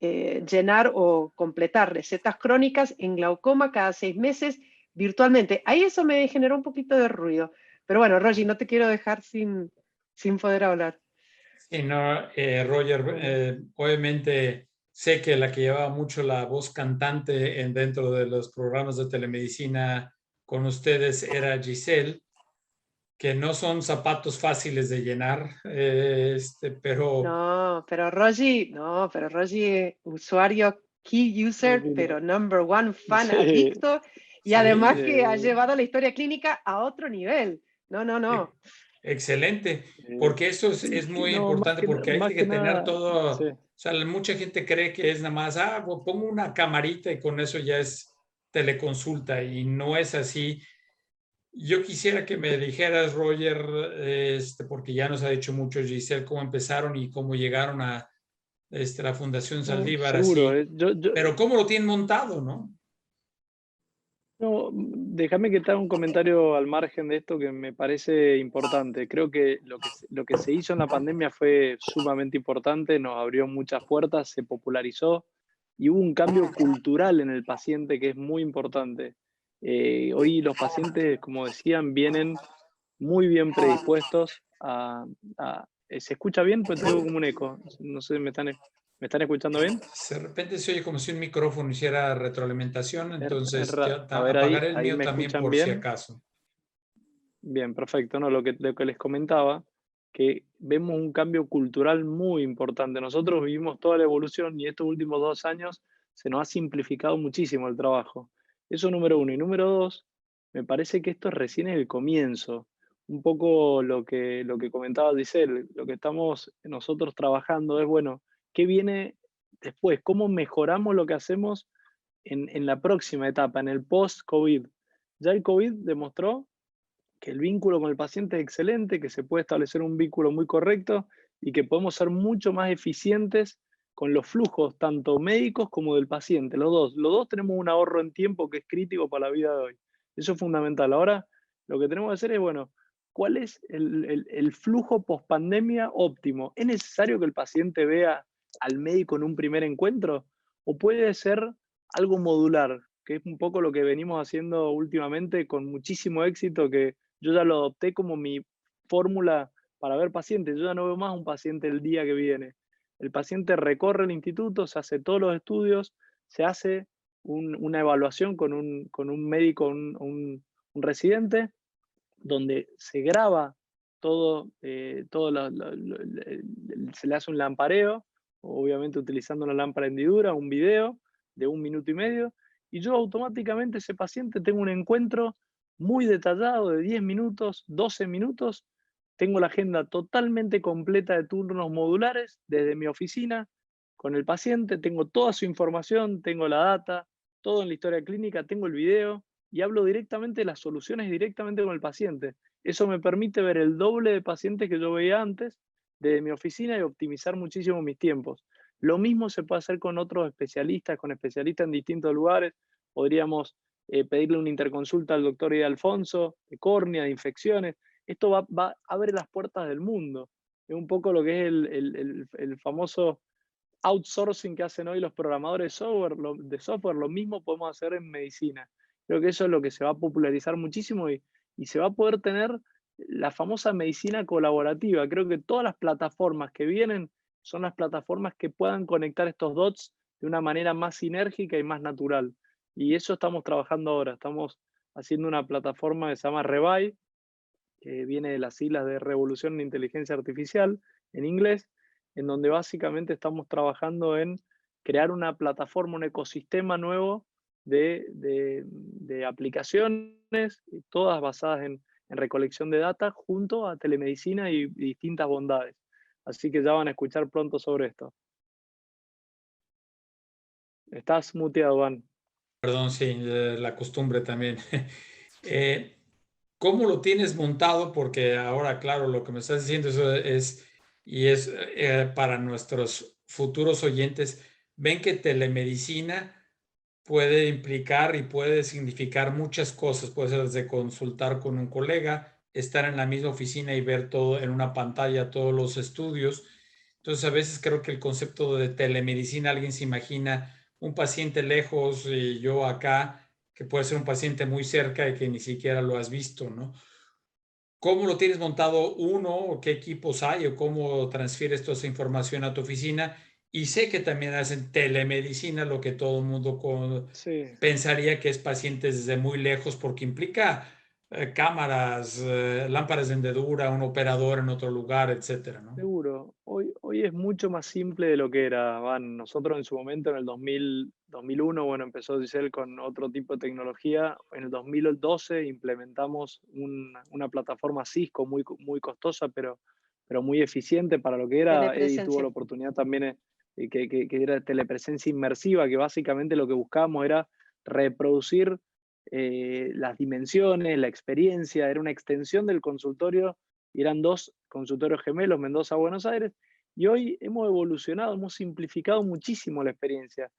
llenar o completar recetas crónicas en glaucoma cada 6 meses virtualmente. Ahí eso me generó un poquito de ruido. Pero bueno, Roger, no te quiero dejar sin poder hablar. Sí, no, Roger, obviamente sé que la que llevaba mucho la voz cantante dentro de los programas de telemedicina con ustedes era Giselle, que no son zapatos fáciles de llenar, pero... No, pero Roger, usuario key user, pero number one fan adicto, y además que ha llevado la historia clínica a otro nivel. No. Excelente, porque eso es muy importante, porque hay que tener todo, o sea, mucha gente cree que es nada más, pues pongo una camarita y con eso ya es teleconsulta, y no es así. Yo quisiera que me dijeras, Roger, porque ya nos ha dicho mucho Giselle, cómo empezaron y cómo llegaron a la Fundación Saldívar, seguro, así, pero cómo lo tienen montado, ¿no? No, déjame que te haga un comentario al margen de esto que me parece importante. Creo que lo que se hizo en la pandemia fue sumamente importante, nos abrió muchas puertas, se popularizó y hubo un cambio cultural en el paciente que es muy importante. Hoy los pacientes, como decían, vienen muy bien predispuestos ¿se escucha bien? Pues tengo como un eco. No sé, ¿me están escuchando bien? De repente se oye como si un micrófono hiciera retroalimentación, entonces A ver, apagaré el ahí mío me también escuchan por bien. si acaso. Bien, perfecto. No, lo que les comentaba, que vemos un cambio cultural muy importante. Nosotros vivimos toda la evolución y estos últimos 2 años se nos ha simplificado muchísimo el trabajo. Eso número uno. Y número dos, me parece que esto recién es el comienzo. Un poco lo que comentaba Giselle, lo que estamos nosotros trabajando es, bueno, ¿qué viene después? ¿Cómo mejoramos lo que hacemos en la próxima etapa, en el post-COVID? Ya el COVID demostró que el vínculo con el paciente es excelente, que se puede establecer un vínculo muy correcto y que podemos ser mucho más eficientes con los flujos, tanto médicos como del paciente, los dos tenemos un ahorro en tiempo que es crítico para la vida de hoy. Eso es fundamental. Ahora, lo que tenemos que hacer es, bueno, ¿cuál es el flujo post-pandemia óptimo? ¿Es necesario que el paciente vea al médico en un primer encuentro? ¿O puede ser algo modular, que es un poco lo que venimos haciendo últimamente con muchísimo éxito, que yo ya lo adopté como mi fórmula para ver pacientes? Yo ya no veo más un paciente el día que viene. El paciente recorre el instituto, se hace todos los estudios, se hace una evaluación con un médico, un residente, donde se graba todo, se le hace un lampareo, obviamente utilizando una lámpara hendidura, un video de 1 minuto y medio, y yo automáticamente ese paciente tengo un encuentro muy detallado de 10 minutos, 12 minutos, tengo la agenda totalmente completa de turnos modulares desde mi oficina con el paciente, tengo toda su información, tengo la data, todo en la historia clínica, tengo el video y hablo directamente de las soluciones directamente con el paciente. Eso me permite ver el doble de pacientes que yo veía antes desde mi oficina y optimizar muchísimo mis tiempos. Lo mismo se puede hacer con otros especialistas, con especialistas en distintos lugares. Podríamos pedirle una interconsulta al doctor Ida Alfonso, de córnea, de infecciones. Esto abre las puertas del mundo. Es un poco lo que es el famoso outsourcing que hacen hoy los programadores de software. Lo mismo podemos hacer en medicina. Creo que eso es lo que se va a popularizar muchísimo y se va a poder tener la famosa medicina colaborativa. Creo que todas las plataformas que vienen son las plataformas que puedan conectar estos dots de una manera más sinérgica y más natural. Y eso estamos trabajando ahora. Estamos haciendo una plataforma que se llama Revive, que viene de las siglas de Revolución en Inteligencia Artificial en inglés, en donde básicamente estamos trabajando en crear una plataforma, un ecosistema nuevo de aplicaciones, todas basadas en recolección de data, junto a telemedicina y distintas bondades. Así que ya van a escuchar pronto sobre esto. Estás muteado, Van. Perdón, sí, la costumbre también. ¿Cómo lo tienes montado? Porque ahora, claro, lo que me estás diciendo eso es para nuestros futuros oyentes, ven que telemedicina puede implicar y puede significar muchas cosas. Puede ser desde consultar con un colega, estar en la misma oficina y ver todo en una pantalla, todos los estudios. Entonces, a veces creo que el concepto de telemedicina, alguien se imagina un paciente lejos y yo acá, que puede ser un paciente muy cerca y que ni siquiera lo has visto, ¿no? ¿Cómo lo tienes montado uno? ¿Qué equipos hay? ¿O cómo transfieres toda esa información a tu oficina? Y sé que también hacen telemedicina, lo que todo el mundo Sí. pensaría que es pacientes desde muy lejos porque implica cámaras, lámparas de hendedura, un operador en otro lugar, etcétera, ¿no? Seguro. Hoy es mucho más simple de lo que era, Van. Nosotros en su momento, en el 2001, bueno, empezó Giselle con otro tipo de tecnología. En el 2012 implementamos una plataforma Cisco muy costosa, pero muy eficiente para lo que era. Eddie tuvo la oportunidad también que era telepresencia inmersiva, que básicamente lo que buscábamos era reproducir las dimensiones, la experiencia, era una extensión del consultorio. Y eran 2 consultorios gemelos, Mendoza, Buenos Aires, y hoy hemos evolucionado, hemos simplificado muchísimo la experiencia.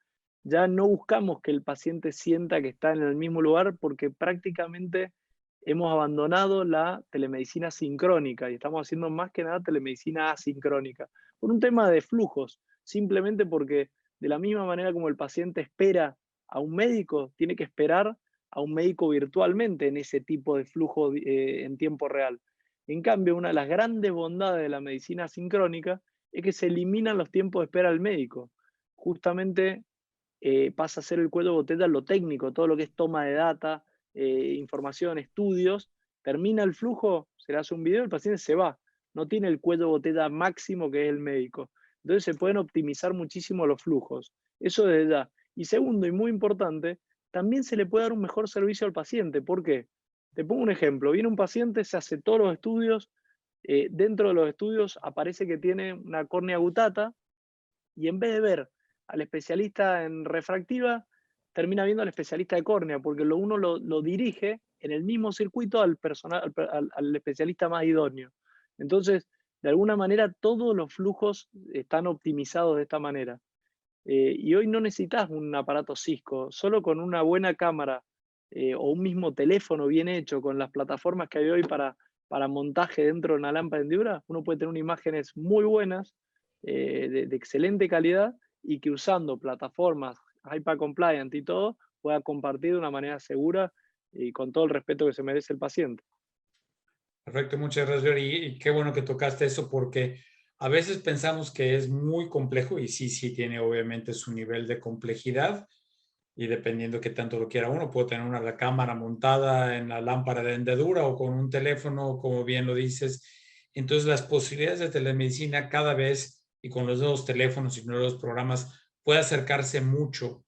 Ya no buscamos que el paciente sienta que está en el mismo lugar porque prácticamente hemos abandonado la telemedicina sincrónica y estamos haciendo más que nada telemedicina asincrónica, por un tema de flujos, simplemente porque de la misma manera como el paciente espera a un médico, tiene que esperar a un médico virtualmente en ese tipo de flujo en tiempo real. En cambio, una de las grandes bondades de la medicina sincrónica es que se eliminan los tiempos de espera al médico. Justamente pasa a ser el cuello de botella lo técnico, todo lo que es toma de data, información, estudios, termina el flujo, se le hace un video, el paciente se va. No tiene el cuello de botella máximo que es el médico. Entonces se pueden optimizar muchísimo los flujos. Eso desde ya. Y segundo, y muy importante, también se le puede dar un mejor servicio al paciente. ¿Por qué? Te pongo un ejemplo. Viene un paciente, se hace todos los estudios, dentro de los estudios aparece que tiene una córnea gutata y en vez de ver al especialista en refractiva, termina viendo al especialista de córnea, porque uno lo dirige en el mismo circuito al especialista más idóneo. Entonces, de alguna manera, todos los flujos están optimizados de esta manera. Y hoy no necesitas un aparato Cisco, solo con una buena cámara o un mismo teléfono bien hecho, con las plataformas que hay hoy para montaje dentro de una lámpara de hendidura, uno puede tener unas imágenes muy buenas, de excelente calidad, y que usando plataformas HIPAA compliant y todo, pueda compartir de una manera segura y con todo el respeto que se merece el paciente. Perfecto, muchas gracias. Y qué bueno que tocaste eso porque a veces pensamos que es muy complejo y sí tiene obviamente su nivel de complejidad y dependiendo qué tanto lo quiera uno, puede tener una cámara montada en la lámpara de hendedura o con un teléfono, como bien lo dices. Entonces las posibilidades de telemedicina cada vez y con los nuevos teléfonos y nuevos programas puede acercarse mucho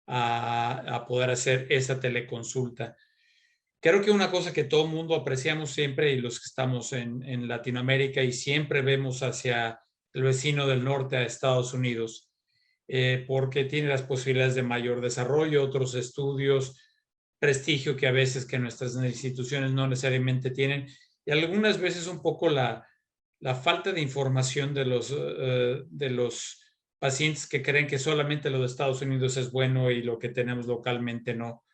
a poder hacer esa teleconsulta. Creo que una cosa que todo el mundo apreciamos siempre y los que estamos en Latinoamérica y siempre vemos hacia el vecino del norte a Estados Unidos, porque tiene las posibilidades de mayor desarrollo, otros estudios, prestigio que a veces que nuestras instituciones no necesariamente tienen y algunas veces un poco la falta de información de los pacientes que creen que solamente lo de Estados Unidos es bueno y lo que tenemos localmente no.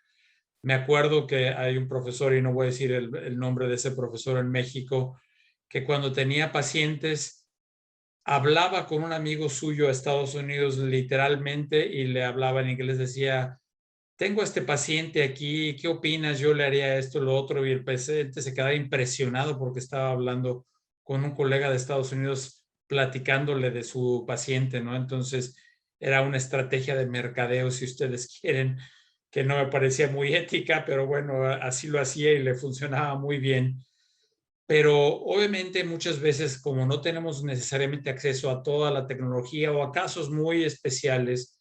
Me acuerdo que hay un profesor, y no voy a decir el nombre de ese profesor en México, que cuando tenía pacientes hablaba con un amigo suyo a Estados Unidos literalmente y le hablaba en inglés, decía, tengo a este paciente aquí, ¿qué opinas? Yo le haría esto, lo otro, y el paciente se quedaba impresionado porque estaba hablando con un colega de Estados Unidos platicándole de su paciente, ¿no? Entonces era una estrategia de mercadeo, si ustedes quieren, que no me parecía muy ética, pero bueno, así lo hacía y le funcionaba muy bien. Pero obviamente muchas veces, como no tenemos necesariamente acceso a toda la tecnología o a casos muy especiales,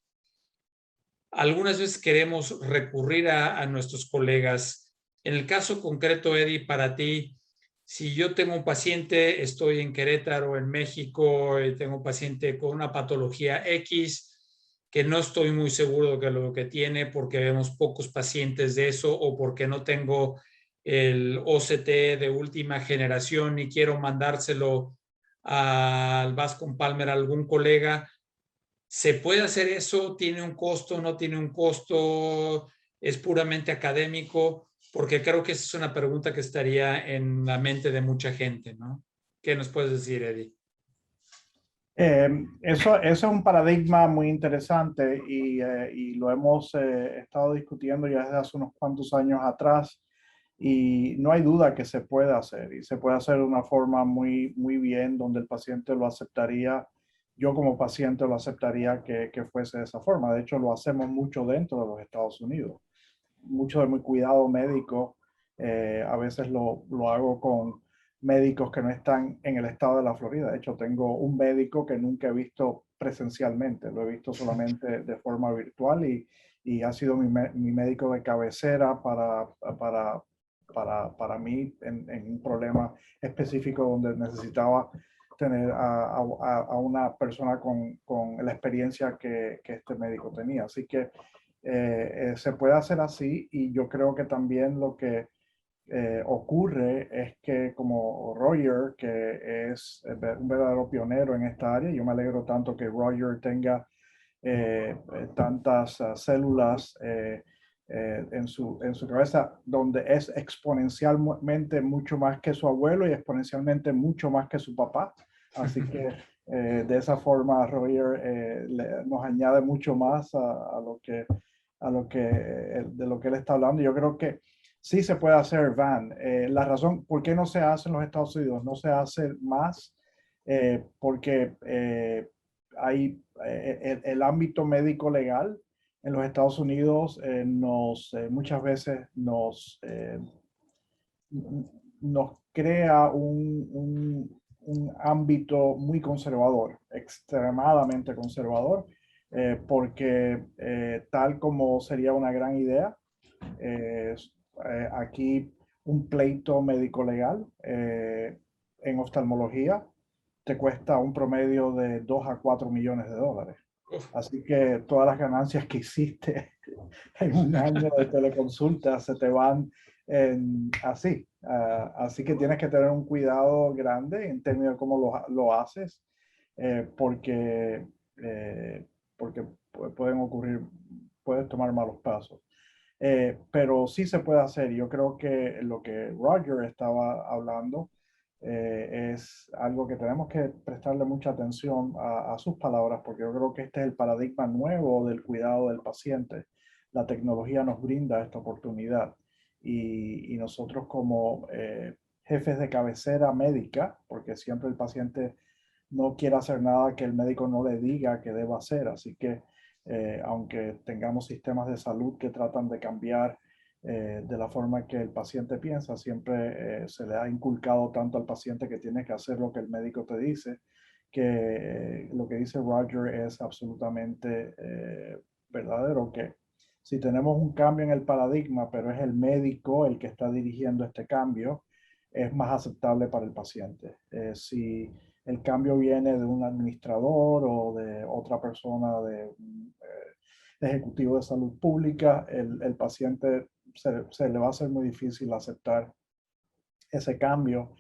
algunas veces queremos recurrir a nuestros colegas. En el caso concreto, Eddie, para ti, si yo tengo un paciente, estoy en Querétaro, en México, y tengo un paciente con una patología X, que no estoy muy seguro de lo que tiene porque vemos pocos pacientes de eso o porque no tengo el OCT de última generación y quiero mandárselo al Bascom Palmer a algún colega. ¿Se puede hacer eso? ¿Tiene un costo? ¿No tiene un costo? ¿Es puramente académico? Porque creo que esa es una pregunta que estaría en la mente de mucha gente, ¿no? ¿Qué nos puedes decir, Eddie? Eso es un paradigma muy interesante y lo hemos estado discutiendo ya desde hace unos cuantos años atrás y no hay duda que se puede hacer y se puede hacer de una forma muy, muy bien donde el paciente lo aceptaría. Yo como paciente lo aceptaría que fuese de esa forma. De hecho, lo hacemos mucho dentro de los Estados Unidos. Mucho de mi cuidado médico, a veces lo hago con médicos que no están en el estado de la Florida. De hecho, tengo un médico que nunca he visto presencialmente, lo he visto solamente de forma virtual y ha sido mi médico de cabecera para mí en un problema específico donde necesitaba tener a una persona con la experiencia que este médico tenía. Así que se puede hacer así y yo creo que también lo que ocurre es que como Roger, que es un verdadero pionero en esta área, yo me alegro tanto que Roger tenga tantas células en su cabeza, donde es exponencialmente mucho más que su abuelo y exponencialmente mucho más que su papá. Así que de esa forma Roger nos añade mucho más a lo que de lo que él está hablando. Yo creo que sí se puede hacer, Van. La razón por qué no se hace en los Estados Unidos, no se hace más, porque hay el ámbito médico legal en los Estados Unidos muchas veces nos crea un ámbito muy conservador, extremadamente conservador, porque tal como sería una gran idea, aquí un pleito médico legal en oftalmología te cuesta un promedio de 2 a 4 millones de dólares. Así que todas las ganancias que hiciste en un año de teleconsulta se te van así. Así que tienes que tener un cuidado grande en términos de cómo lo haces, porque puedes tomar malos pasos. Pero sí se puede hacer. Yo creo que lo que Roger estaba hablando es algo que tenemos que prestarle mucha atención a sus palabras, porque yo creo que este es el paradigma nuevo del cuidado del paciente. La tecnología nos brinda esta oportunidad y nosotros como jefes de cabecera médica, porque siempre el paciente no quiere hacer nada que el médico no le diga que deba hacer, así que aunque tengamos sistemas de salud que tratan de cambiar de la forma que el paciente piensa, siempre se le ha inculcado tanto al paciente que tiene que hacer lo que el médico te dice, que lo que dice Roger es absolutamente verdadero, que si tenemos un cambio en el paradigma, pero es el médico el que está dirigiendo este cambio, es más aceptable para el paciente. Si el cambio viene de un administrador o de otra persona, de un ejecutivo de salud pública, el paciente se le va a hacer muy difícil aceptar ese cambio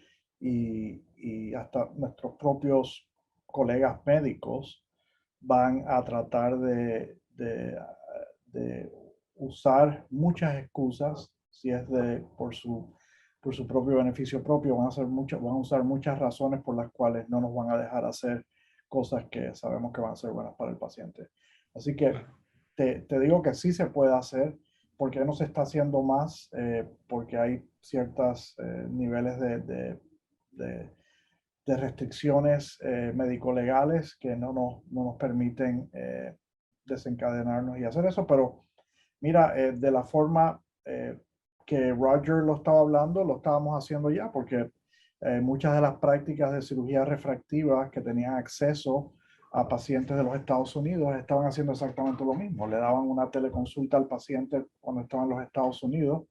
y hasta nuestros propios colegas médicos van a tratar de usar muchas excusas, si es por su propio beneficio propio, van a usar muchas razones por las cuales no nos van a dejar hacer cosas que sabemos que van a ser buenas para el paciente. Así que te digo que sí se puede hacer. ¿Por qué no se está haciendo más? Porque hay ciertos niveles de restricciones médico-legales que no nos permiten desencadenarnos y hacer eso. Pero mira, de la forma que Roger lo estaba hablando, lo estábamos haciendo ya, porque muchas de las prácticas de cirugía refractiva que tenían acceso a pacientes de los Estados Unidos estaban haciendo exactamente lo mismo. Le daban una teleconsulta al paciente cuando estaba en los Estados Unidos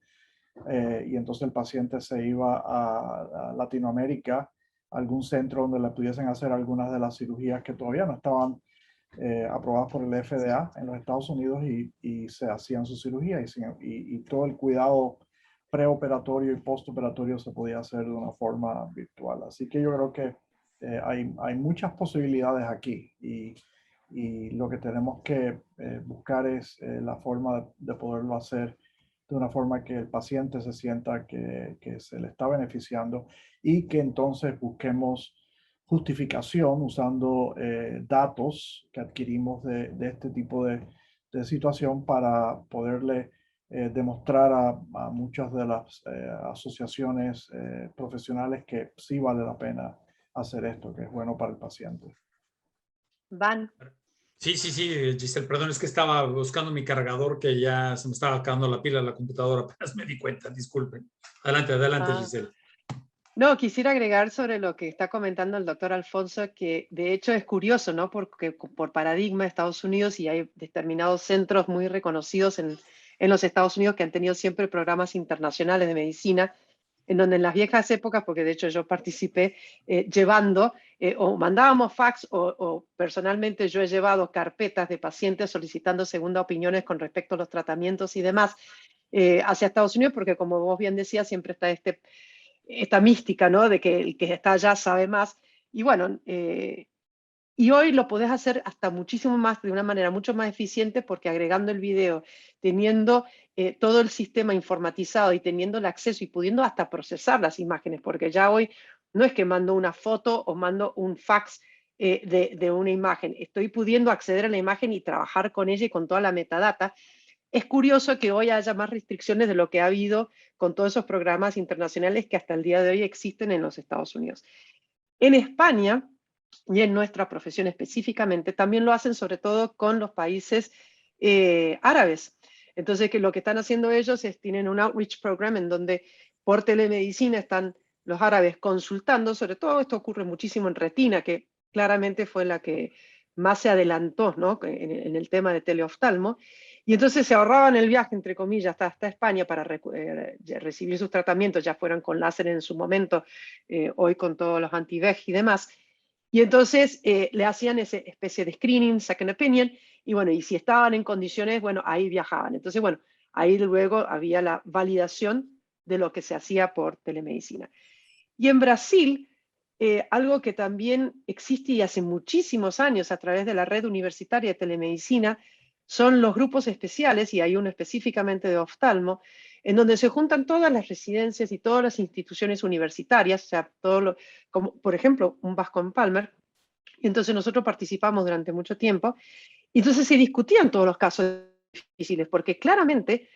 y entonces el paciente se iba a Latinoamérica, a algún centro donde le pudiesen hacer algunas de las cirugías que todavía no estaban aprobadas por el FDA en los Estados Unidos y se hacían su cirugía y todo el cuidado preoperatorio y postoperatorio se podía hacer de una forma virtual. Así que yo creo que hay muchas posibilidades aquí y lo que tenemos que buscar es la forma de poderlo hacer de una forma que el paciente se sienta que se le está beneficiando y que entonces busquemos justificación usando datos que adquirimos de este tipo de situación para poderle demostrar a muchas de las asociaciones profesionales que sí vale la pena hacer esto, que es bueno para el paciente. Van. Sí, Giselle, perdón, es que estaba buscando mi cargador que ya se me estaba acabando la pila de la computadora, apenas me di cuenta, disculpen. Adelante, Giselle. No, quisiera agregar sobre lo que está comentando el doctor Alfonso, que de hecho es curioso, ¿no? Porque por paradigma de Estados Unidos, y hay determinados centros muy reconocidos en los Estados Unidos que han tenido siempre programas internacionales de medicina, en donde en las viejas épocas, porque de hecho yo participé llevando, o mandábamos fax o personalmente yo he llevado carpetas de pacientes solicitando segundas opiniones con respecto a los tratamientos y demás hacia Estados Unidos, porque como vos bien decías, siempre está esta mística, ¿no? De que el que está allá sabe más. Y bueno, y hoy lo podés hacer hasta muchísimo más, de una manera mucho más eficiente, porque agregando el video, teniendo todo el sistema informatizado y teniendo el acceso y pudiendo hasta procesar las imágenes, porque ya hoy no es que mando una foto o mando un fax de una imagen, estoy pudiendo acceder a la imagen y trabajar con ella y con toda la metadata. Es curioso que hoy haya más restricciones de lo que ha habido con todos esos programas internacionales que hasta el día de hoy existen en los Estados Unidos. En España, y en nuestra profesión específicamente, también lo hacen sobre todo con los países árabes. Entonces, que lo que están haciendo ellos es, tienen un outreach program en donde por telemedicina están los árabes consultando, sobre todo esto ocurre muchísimo en retina, que claramente fue la que más se adelantó, ¿no? en el tema de teleoftalmo, y entonces se ahorraban el viaje, entre comillas, hasta España para recibir sus tratamientos, ya fueran con láser en su momento, hoy con todos los anti-VEG y demás. Y entonces le hacían esa especie de screening, second opinion, y bueno, y si estaban en condiciones, bueno, ahí viajaban. Entonces, bueno, ahí luego había la validación de lo que se hacía por telemedicina. Y en Brasil, algo que también existe y hace muchísimos años a través de la red universitaria de telemedicina, son los grupos especiales, y hay uno específicamente de oftalmo, en donde se juntan todas las residencias y todas las instituciones universitarias, o sea, como por ejemplo un Bascom Palmer, y entonces nosotros participamos durante mucho tiempo, y entonces se discutían todos los casos difíciles, porque claramente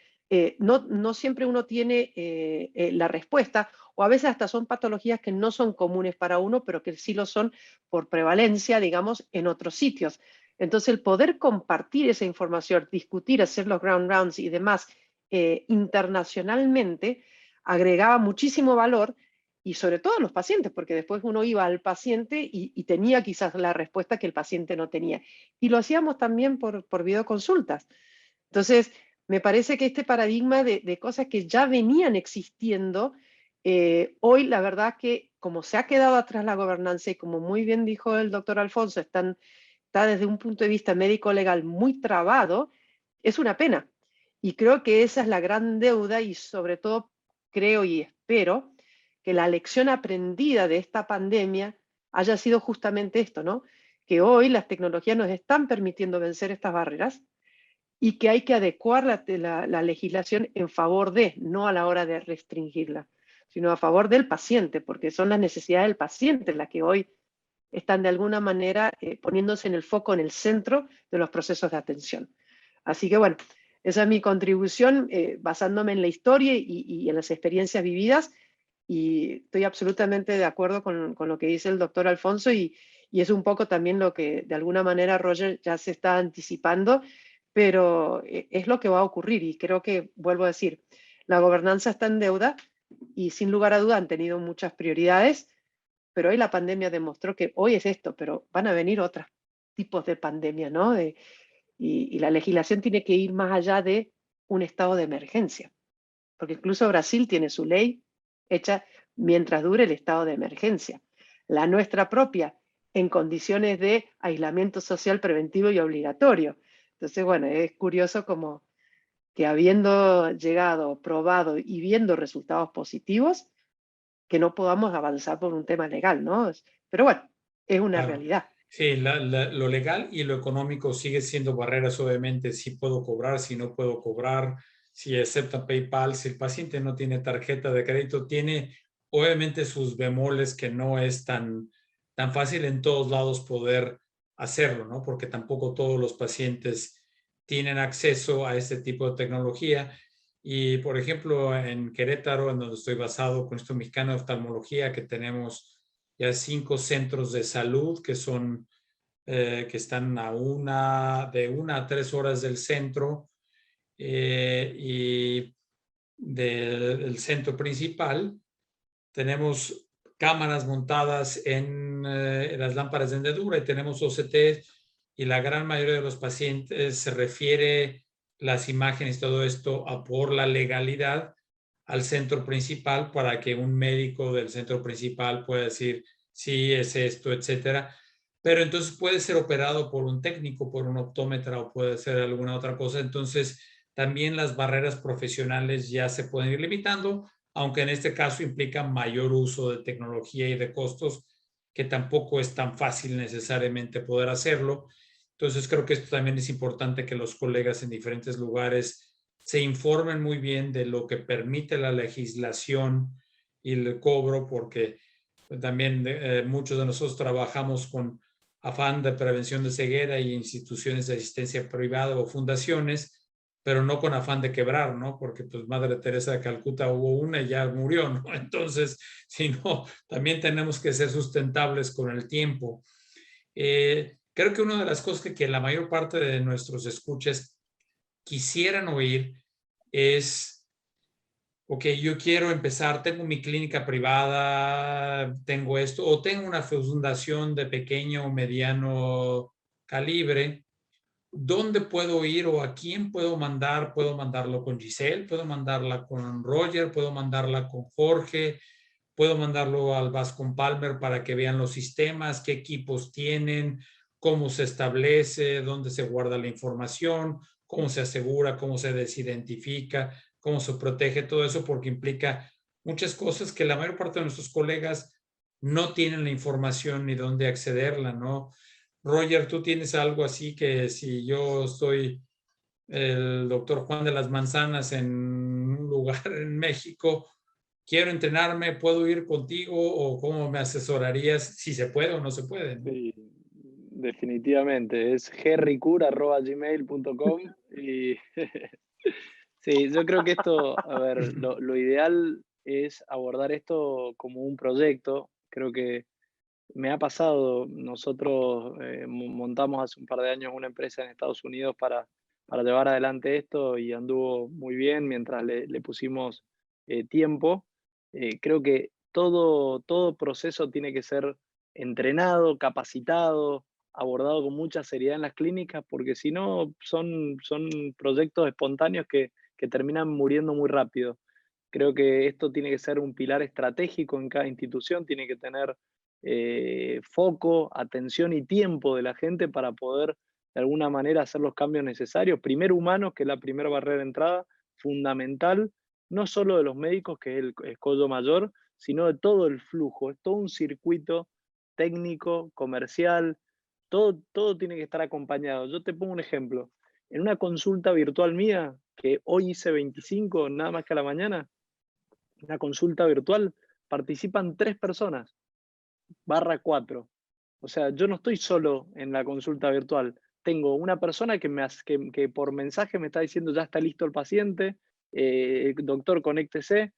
no siempre uno tiene la respuesta, o a veces hasta son patologías que no son comunes para uno, pero que sí lo son por prevalencia, digamos, en otros sitios. Entonces, el poder compartir esa información, discutir, hacer los ground rounds y demás internacionalmente, agregaba muchísimo valor, y sobre todo a los pacientes, porque después uno iba al paciente y tenía quizás la respuesta que el paciente no tenía. Y lo hacíamos también por videoconsultas. Entonces, me parece que este paradigma de cosas que ya venían existiendo, hoy la verdad que como se ha quedado atrás la gobernanza y como muy bien dijo el doctor Alfonso, está desde un punto de vista médico-legal muy trabado, es una pena. Y creo que esa es la gran deuda y sobre todo creo y espero que la lección aprendida de esta pandemia haya sido justamente esto, ¿no? Que hoy las tecnologías nos están permitiendo vencer estas barreras y que hay que adecuar la legislación en favor de, no a la hora de restringirla, sino a favor del paciente, porque son las necesidades del paciente las que hoy están de alguna manera poniéndose en el foco, en el centro de los procesos de atención. Así que bueno, esa es mi contribución basándome en la historia y en las experiencias vividas, y estoy absolutamente de acuerdo con lo que dice el doctor Alfonso, y es un poco también lo que de alguna manera Roger ya se está anticipando, pero es lo que va a ocurrir, y creo que, vuelvo a decir, la gobernanza está en deuda y sin lugar a duda han tenido muchas prioridades, pero hoy la pandemia demostró que hoy es esto, pero van a venir otros tipos de pandemia, ¿no? Y la legislación tiene que ir más allá de un estado de emergencia, porque incluso Brasil tiene su ley hecha mientras dure el estado de emergencia. La nuestra propia, en condiciones de aislamiento social preventivo y obligatorio. Entonces, bueno, es curioso como que habiendo llegado, probado y viendo resultados positivos, que no podamos avanzar por un tema legal, ¿no? Pero bueno, es una Claro. realidad. Sí, lo legal y lo económico sigue siendo barreras, obviamente, si puedo cobrar, si no puedo cobrar, si acepta PayPal, si el paciente no tiene tarjeta de crédito, tiene obviamente sus bemoles que no es tan fácil en todos lados poder hacerlo, ¿no? Porque tampoco todos los pacientes tienen acceso a este tipo de tecnología. Y, por ejemplo, en Querétaro, en donde estoy basado con Instituto Mexicano de Oftalmología, que tenemos ya 5 centros de salud que son que están de 1 a 3 horas del centro y del centro principal. Tenemos cámaras montadas en las lámparas de hendedura y tenemos OCTs, y la gran mayoría de los pacientes se refiere las imágenes y todo esto por la legalidad al centro principal, para que un médico del centro principal pueda decir sí, es esto, etcétera. Pero entonces puede ser operado por un técnico, por un optómetra, o puede ser alguna otra cosa. Entonces también las barreras profesionales ya se pueden ir limitando, aunque en este caso implica mayor uso de tecnología y de costos, que tampoco es tan fácil necesariamente poder hacerlo. Entonces creo que esto también es importante, que los colegas en diferentes lugares se informen muy bien de lo que permite la legislación y el cobro, porque también muchos de nosotros trabajamos con afán de prevención de ceguera y instituciones de asistencia privada o fundaciones, pero no con afán de quebrar, ¿no? Porque pues Madre Teresa de Calcuta hubo una y ya murió, ¿no? Entonces, sino también tenemos que ser sustentables con el tiempo. Creo que una de las cosas que la mayor parte de nuestros escuchas quisieran oír es, ok, yo quiero empezar, tengo mi clínica privada, tengo esto, o tengo una fundación de pequeño o mediano calibre. ¿Dónde puedo ir o a quién puedo mandar? ¿Puedo mandarlo con Giselle? ¿Puedo mandarla con Roger? ¿Puedo mandarla con Jorge? ¿Puedo mandarlo al Bascom Palmer para que vean los sistemas, qué equipos tienen, cómo se establece, dónde se guarda la información, cómo se asegura, cómo se desidentifica, cómo se protege? Todo eso, porque implica muchas cosas que la mayor parte de nuestros colegas no tienen la información ni dónde accederla, ¿no? Roger, tú tienes algo así, que si yo soy el doctor Juan de las Manzanas en un lugar en México, quiero entrenarme, ¿puedo ir contigo o cómo me asesorarías si se puede o no se puede? Sí, definitivamente. Es gerricur@gmail.com y sí, yo creo que esto, a ver, lo ideal es abordar esto como un proyecto. Creo que me ha pasado, nosotros montamos hace un par de años una empresa en Estados Unidos para llevar adelante esto, y anduvo muy bien mientras le pusimos tiempo. Creo que todo proceso tiene que ser entrenado, capacitado, abordado con mucha seriedad en las clínicas, porque si no son proyectos espontáneos que terminan muriendo muy rápido. Creo que esto tiene que ser un pilar estratégico en cada institución, tiene que tener foco, atención y tiempo de la gente para poder de alguna manera hacer los cambios necesarios. Primero humanos, que es la primera barrera de entrada, fundamental, no solo de los médicos, que es el escollo mayor, sino de todo el flujo. Es todo un circuito técnico, comercial, todo tiene que estar acompañado. Yo te pongo un ejemplo. En una consulta virtual mía, que hoy hice 25, nada más que a la mañana, una consulta virtual, participan 3 personas, /4. O sea, yo no estoy solo en la consulta virtual. Tengo una persona que por mensaje me está diciendo ya está listo el paciente, doctor, conéctese.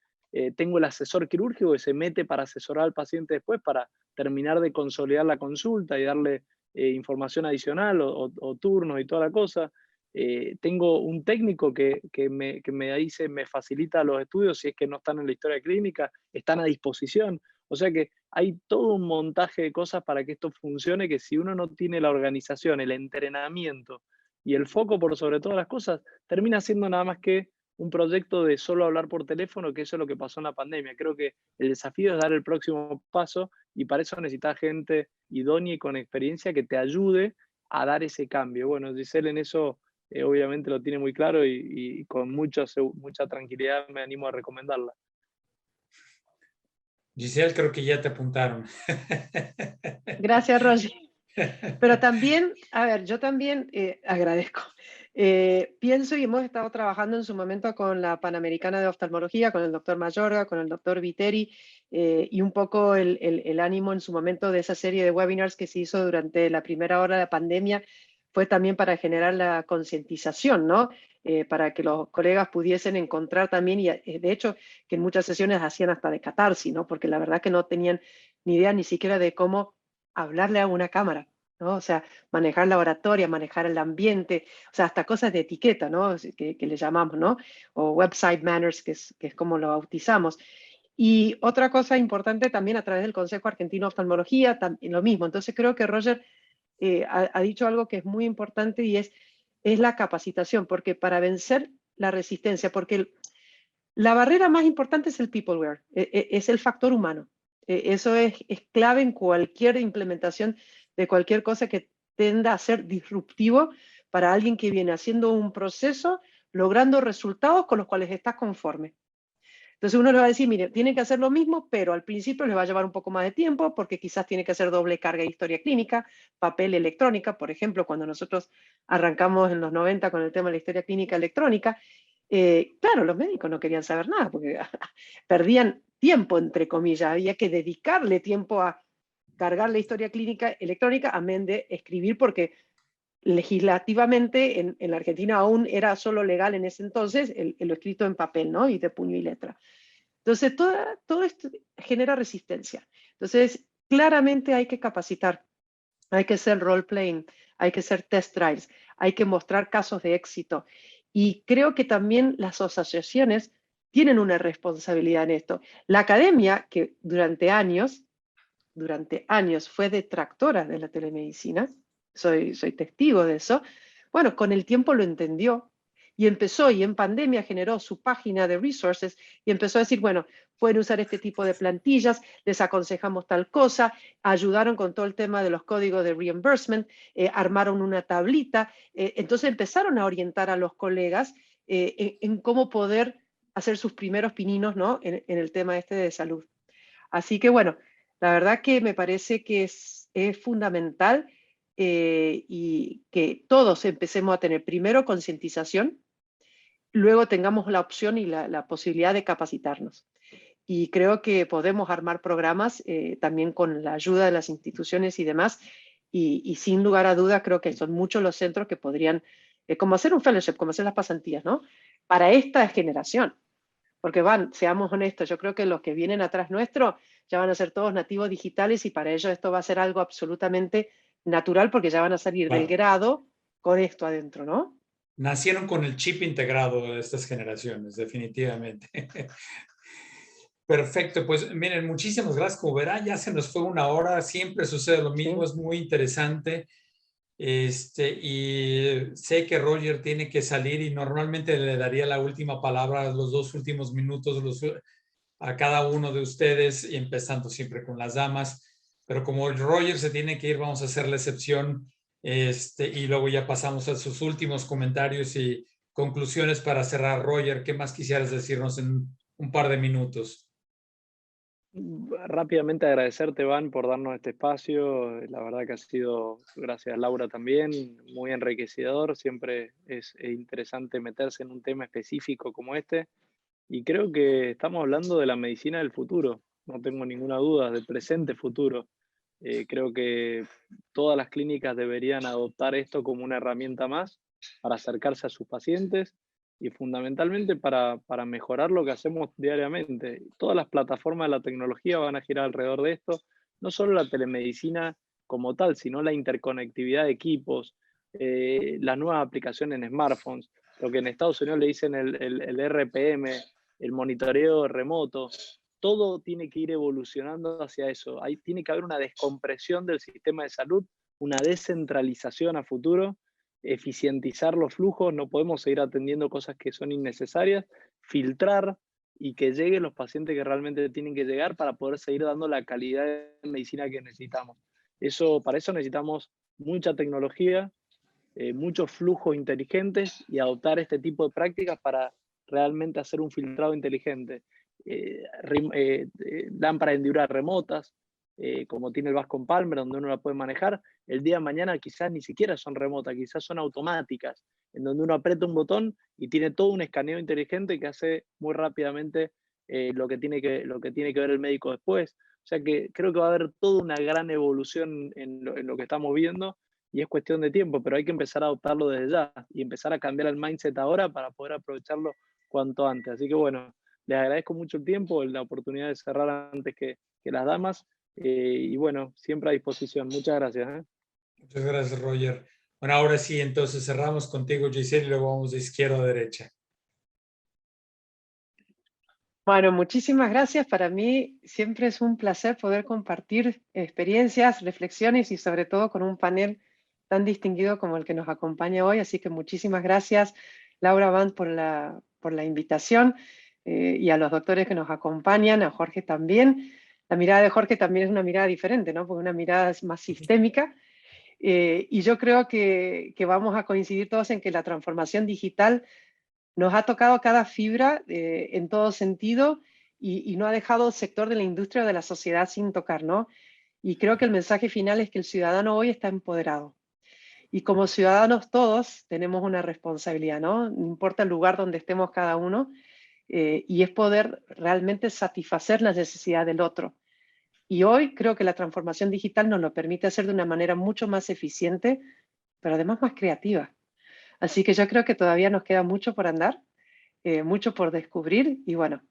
Tengo el asesor quirúrgico que se mete para asesorar al paciente después para terminar de consolidar la consulta y darle información adicional o turnos y toda la cosa. Tengo un técnico que me dice, me facilita los estudios si es que no están en la historia clínica, están a disposición. O sea que hay todo un montaje de cosas para que esto funcione, que si uno no tiene la organización, el entrenamiento y el foco por sobre todas las cosas, termina siendo nada más que un proyecto de solo hablar por teléfono, que eso es lo que pasó en la pandemia. Creo que el desafío es dar el próximo paso y para eso necesitas gente idónea y con experiencia que te ayude a dar ese cambio. Bueno, Giselle en eso obviamente lo tiene muy claro y con mucha tranquilidad me animo a recomendarla. Giselle, creo que ya te apuntaron. Gracias, Roger. Pero también, a ver, yo también agradezco. Pienso y hemos estado trabajando en su momento con la Panamericana de Oftalmología, con el doctor Mayorga, con el doctor Viteri, y un poco el ánimo en su momento de esa serie de webinars que se hizo durante la primera hora de la pandemia fue también para generar la concientización, ¿no? Para que los colegas pudiesen encontrar también, y de hecho que en muchas sesiones hacían hasta de catarsis, ¿no? Porque la verdad que no tenían ni idea ni siquiera de cómo hablarle a una cámara, ¿no? O sea, manejar la oratoria, manejar el ambiente, o sea, hasta cosas de etiqueta, ¿no? Que le llamamos, ¿no? O website manners, que es como lo bautizamos. Y otra cosa importante también a través del Consejo Argentino de Oftalmología, también lo mismo. Entonces creo que Roger ha dicho algo que es muy importante y es la capacitación, porque para vencer la resistencia, porque la barrera más importante es el peopleware, es el factor humano. Eso es clave en cualquier implementación de cualquier cosa que tenda a ser disruptivo para alguien que viene haciendo un proceso, logrando resultados con los cuales está conforme. Entonces uno le va a decir, mire, tienen que hacer lo mismo, pero al principio les va a llevar un poco más de tiempo porque quizás tiene que hacer doble carga de historia clínica, papel electrónica, por ejemplo, cuando nosotros arrancamos en los 90 con el tema de la historia clínica electrónica, claro, los médicos no querían saber nada porque perdían tiempo, entre comillas, había que dedicarle tiempo a cargar la historia clínica electrónica, amén de escribir, porque legislativamente en la Argentina aún era solo legal en ese entonces lo escrito en papel, ¿no? Y de puño y letra. Entonces, todo esto genera resistencia. Entonces, claramente hay que capacitar, hay que hacer role-playing, hay que hacer test drives, hay que mostrar casos de éxito. Y creo que también las asociaciones tienen una responsabilidad en esto. La academia, que durante años fue detractora de la telemedicina, soy testigo de eso, bueno, con el tiempo lo entendió y empezó, y en pandemia generó su página de resources y empezó a decir, bueno, pueden usar este tipo de plantillas, les aconsejamos tal cosa, ayudaron con todo el tema de los códigos de reimbursement, armaron una tablita, entonces empezaron a orientar a los colegas en cómo poder hacer sus primeros pininos, ¿no? en el tema este de salud. Así que bueno, la verdad que me parece que es fundamental y que todos empecemos a tener primero concientización, luego tengamos la opción y la posibilidad de capacitarnos. Y creo que podemos armar programas también con la ayuda de las instituciones y demás, y sin lugar a duda creo que son muchos los centros que podrían, como hacer un fellowship, como hacer las pasantías, ¿no? Para esta generación. Porque seamos honestos, yo creo que los que vienen atrás nuestro ya van a ser todos nativos digitales y para ellos esto va a ser algo absolutamente natural porque ya van a salir del grado con esto adentro, ¿no? Nacieron con el chip integrado de estas generaciones, definitivamente. Perfecto, pues miren, muchísimas gracias. Como verán, ya se nos fue una hora, siempre sucede lo mismo, sí. Es muy interesante. Y sé que Roger tiene que salir y normalmente le daría la última palabra, los 2 últimos minutos a cada uno de ustedes, y empezando siempre con las damas. Pero como Roger se tiene que ir, vamos a hacer la excepción y luego ya pasamos a sus últimos comentarios y conclusiones para cerrar. Roger, ¿qué más quisieras decirnos en un par de minutos? Rápidamente agradecerte, Van, por darnos este espacio. La verdad que ha sido, gracias Laura también, muy enriquecedor. Siempre es interesante meterse en un tema específico como este. Y creo que estamos hablando de la medicina del futuro. No tengo ninguna duda, del presente futuro. Creo que todas las clínicas deberían adoptar esto como una herramienta más para acercarse a sus pacientes y fundamentalmente para mejorar lo que hacemos diariamente. Todas las plataformas de la tecnología van a girar alrededor de esto, no solo la telemedicina como tal, sino la interconectividad de equipos, las nuevas aplicaciones en smartphones, lo que en Estados Unidos le dicen el RPM, el monitoreo remoto. Todo tiene que ir evolucionando hacia eso. Tiene que haber una descompresión del sistema de salud, una descentralización a futuro, eficientizar los flujos, no podemos seguir atendiendo cosas que son innecesarias, filtrar y que lleguen los pacientes que realmente tienen que llegar para poder seguir dando la calidad de medicina que necesitamos. Para eso necesitamos mucha tecnología, muchos flujos inteligentes y adoptar este tipo de prácticas para realmente hacer un filtrado inteligente. Lámparas hendiduras remotas, como tiene el Bascom Palmer, donde uno la puede manejar, el día de mañana quizás ni siquiera son remotas, quizás son automáticas, en donde uno aprieta un botón y tiene todo un escaneo inteligente que hace muy rápidamente lo que tiene que ver el médico después. O sea que creo que va a haber toda una gran evolución en lo que estamos viendo y es cuestión de tiempo, pero hay que empezar a adoptarlo desde ya y empezar a cambiar el mindset ahora para poder aprovecharlo cuanto antes. Así que bueno, les agradezco mucho el tiempo, la oportunidad de cerrar antes que las damas. Y bueno, siempre a disposición. Muchas gracias. Muchas gracias, Roger. Bueno, ahora sí, entonces cerramos contigo, Giselle, y luego vamos de izquierda a derecha. Bueno, muchísimas gracias. Para mí siempre es un placer poder compartir experiencias, reflexiones y sobre todo con un panel tan distinguido como el que nos acompaña hoy. Así que muchísimas gracias, Laura Van, por la invitación y a los doctores que nos acompañan, a Jorge también. La mirada de Jorge también es una mirada diferente, ¿no? Porque una mirada es más sistémica. Y yo creo que vamos a coincidir todos en que la transformación digital nos ha tocado cada fibra en todo sentido y no ha dejado el sector de la industria o de la sociedad sin tocar, ¿no? Y creo que el mensaje final es que el ciudadano hoy está empoderado. Y como ciudadanos todos tenemos una responsabilidad, ¿no? No importa el lugar donde estemos cada uno, y es poder realmente satisfacer las necesidades del otro. Y hoy creo que la transformación digital nos lo permite hacer de una manera mucho más eficiente, pero además más creativa. Así que yo creo que todavía nos queda mucho por andar, mucho por descubrir y bueno,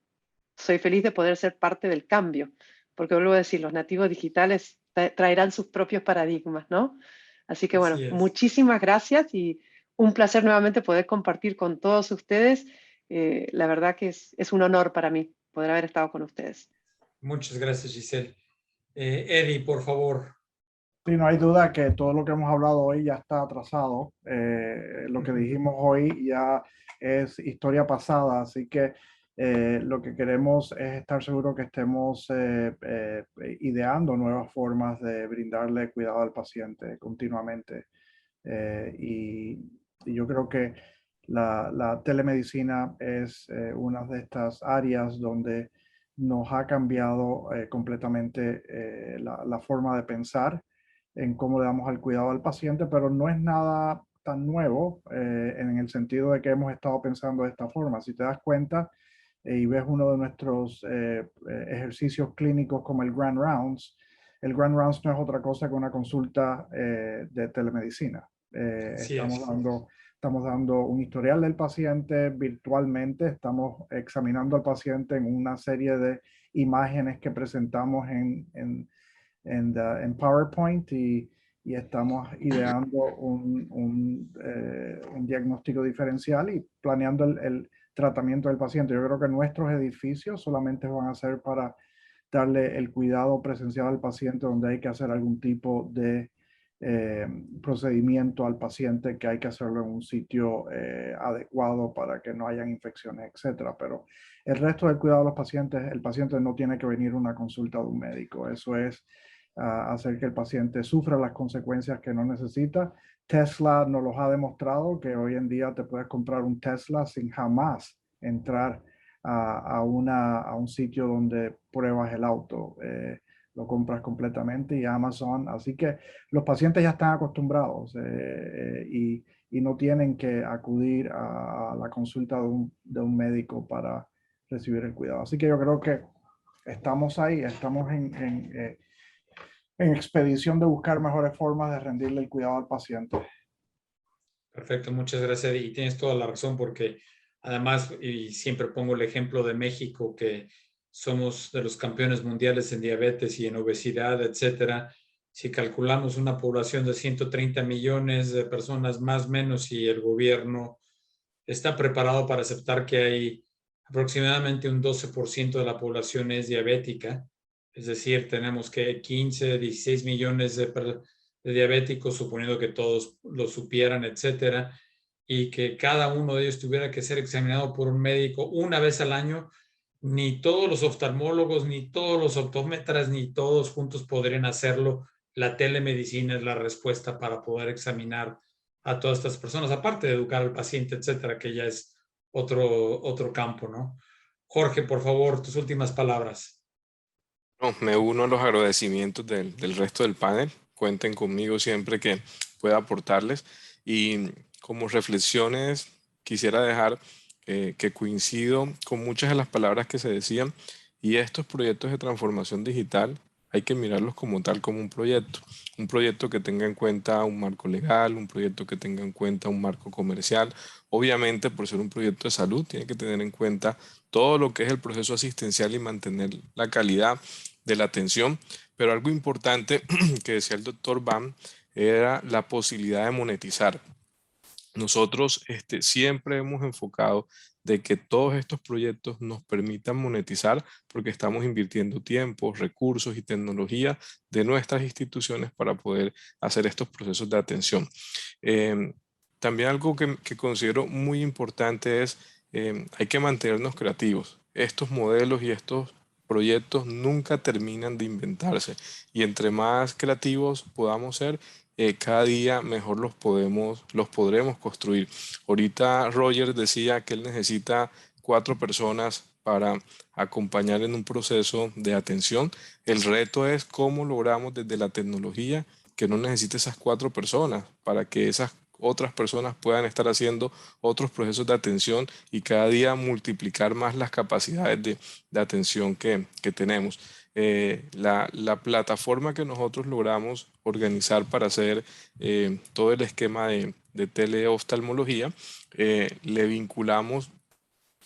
soy feliz de poder ser parte del cambio, porque vuelvo a decir, los nativos digitales traerán sus propios paradigmas, ¿no? Así que bueno, muchísimas gracias y un placer nuevamente poder compartir con todos ustedes. La verdad que es un honor para mí poder haber estado con ustedes. Muchas gracias, Giselle. Eddie, por favor. Sí, no hay duda que todo lo que hemos hablado hoy ya está atrasado. Lo que dijimos hoy ya es historia pasada, así que lo que queremos es estar seguros que estemos ideando nuevas formas de brindarle cuidado al paciente continuamente. Y yo creo que la telemedicina es una de estas áreas donde nos ha cambiado completamente la forma de pensar en cómo le damos el cuidado al paciente, pero no es nada tan nuevo en el sentido de que hemos estado pensando de esta forma. Si te das cuenta y ves uno de nuestros ejercicios clínicos como el Grand Rounds, el Grand Rounds no es otra cosa que una consulta de telemedicina. Estamos dando un historial del paciente virtualmente, estamos examinando al paciente en una serie de imágenes que presentamos en PowerPoint y estamos ideando un diagnóstico diferencial y planeando el tratamiento del paciente. Yo creo que nuestros edificios solamente van a ser para darle el cuidado presencial al paciente donde hay que hacer algún tipo de procedimiento al paciente, que hay que hacerlo en un sitio adecuado para que no hayan infecciones, etcétera. Pero el resto del cuidado de los pacientes, el paciente no tiene que venir a una consulta de un médico. Eso es hacer que el paciente sufra las consecuencias que no necesita. Tesla nos los ha demostrado, que hoy en día te puedes comprar un Tesla sin jamás entrar a un sitio donde pruebas el auto. Lo compras completamente y Amazon. Así que los pacientes ya están acostumbrados y no tienen que acudir a la consulta de un médico para recibir el cuidado. Así que yo creo que estamos ahí, estamos en expedición de buscar mejores formas de rendirle el cuidado al paciente. Perfecto, muchas gracias. Y tienes toda la razón porque además, y siempre pongo el ejemplo de México, que somos de los campeones mundiales en diabetes y en obesidad, etcétera. Si calculamos una población de 130 millones de personas más o menos y el gobierno está preparado para aceptar que hay aproximadamente un 12% de la población es diabética, es decir, tenemos que 15, 16 millones de diabéticos, suponiendo que todos lo supieran, etcétera, y que cada uno de ellos tuviera que ser examinado por un médico una vez al año, ni todos los oftalmólogos, ni todos los optómetras, ni todos juntos podrían hacerlo. La telemedicina es la respuesta para poder examinar a todas estas personas, aparte de educar al paciente, etcétera, que ya es otro campo, ¿no? Jorge, por favor, tus últimas palabras. No, me uno a los agradecimientos del resto del panel. Cuenten conmigo siempre que pueda aportarles. Y como reflexiones, quisiera dejar que coincido con muchas de las palabras que se decían. Y estos proyectos de transformación digital hay que mirarlos como tal, como un proyecto que tenga en cuenta un marco legal, un proyecto que tenga en cuenta un marco comercial. Obviamente, por ser un proyecto de salud, tiene que tener en cuenta todo lo que es el proceso asistencial y mantener la calidad de la atención, pero algo importante que decía el doctor Van era la posibilidad de monetizar. Nosotros siempre hemos enfocado de que todos estos proyectos nos permitan monetizar porque estamos invirtiendo tiempo, recursos y tecnología de nuestras instituciones para poder hacer estos procesos de atención. También algo que considero muy importante es hay que mantenernos creativos. Estos modelos y estos proyectos nunca terminan de inventarse y entre más creativos podamos ser, cada día mejor los podremos construir. Ahorita Roger decía que él necesita 4 personas para acompañar en un proceso de atención. El reto es cómo logramos desde la tecnología que no necesite esas 4 personas para que esas otras personas puedan estar haciendo otros procesos de atención y cada día multiplicar más las capacidades de atención que tenemos. La plataforma que nosotros logramos organizar para hacer todo el esquema de teleoftalmología, le vinculamos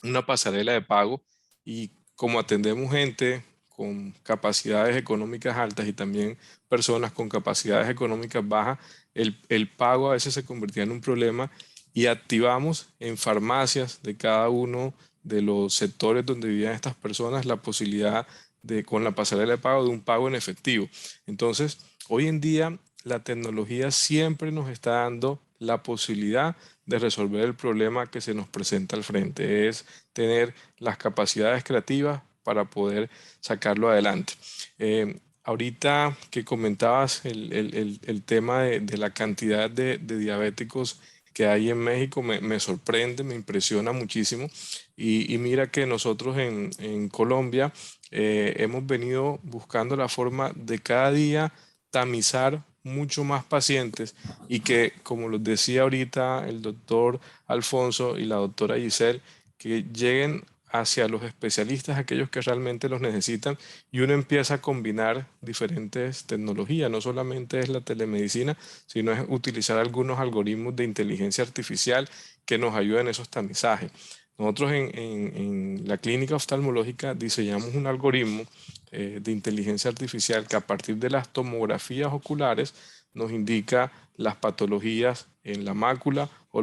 una pasarela de pago y como atendemos gente con capacidades económicas altas y también personas con capacidades económicas bajas, el pago a veces se convertía en un problema y activamos en farmacias de cada uno de los sectores donde vivían estas personas la posibilidad de, con la pasarela de pago, de un pago en efectivo. Entonces, hoy en día la tecnología siempre nos está dando la posibilidad de resolver el problema que se nos presenta al frente, es tener las capacidades creativas para poder sacarlo adelante. Ahorita que comentabas el tema de la cantidad de diabéticos que hay en México, me sorprende, me impresiona muchísimo. Y mira que nosotros en Colombia hemos venido buscando la forma de cada día tamizar mucho más pacientes y que, como los decía ahorita el doctor Alfonso y la doctora Giselle, que lleguen hacia los especialistas, aquellos que realmente los necesitan, y uno empieza a combinar diferentes tecnologías. No solamente es la telemedicina, sino es utilizar algunos algoritmos de inteligencia artificial que nos ayuden en esos tamizajes. Nosotros en la clínica oftalmológica diseñamos un algoritmo de inteligencia artificial que a partir de las tomografías oculares nos indica las patologías en la mácula o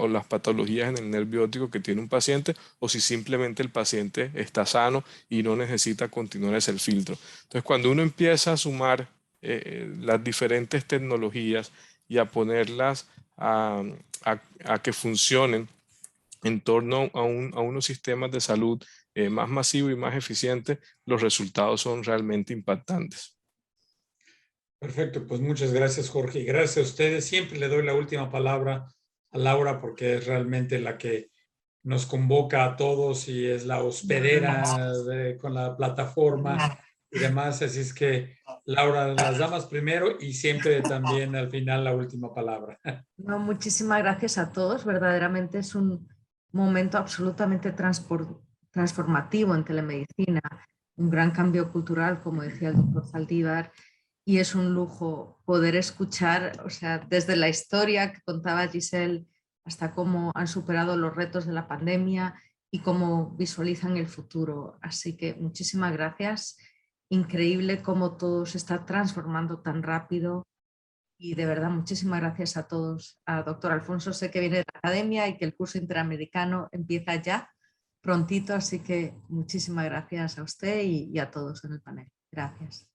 las patologías en el nervio óptico que tiene un paciente o si simplemente el paciente está sano y no necesita continuar ese filtro. Entonces, cuando uno empieza a sumar las diferentes tecnologías y a ponerlas a que funcionen en torno a unos sistemas de salud más masivos y más eficientes, los resultados son realmente impactantes. Perfecto, pues muchas gracias, Jorge, y gracias a ustedes. Siempre le doy la última palabra a Laura porque es realmente la que nos convoca a todos y es la hospedera con la plataforma y demás. Así es que, Laura, las damas primero y siempre también al final la última palabra. No, muchísimas gracias a todos. Verdaderamente es un momento absolutamente transformativo en telemedicina, un gran cambio cultural, como decía el doctor Zaldívar, y es un lujo poder escuchar, o sea, desde la historia que contaba Giselle hasta cómo han superado los retos de la pandemia y cómo visualizan el futuro. Así que muchísimas gracias. Increíble cómo todo se está transformando tan rápido. Y de verdad, muchísimas gracias a todos. A doctor Alfonso, sé que viene de la academia y que el curso interamericano empieza ya prontito, así que muchísimas gracias a usted y a todos en el panel. Gracias.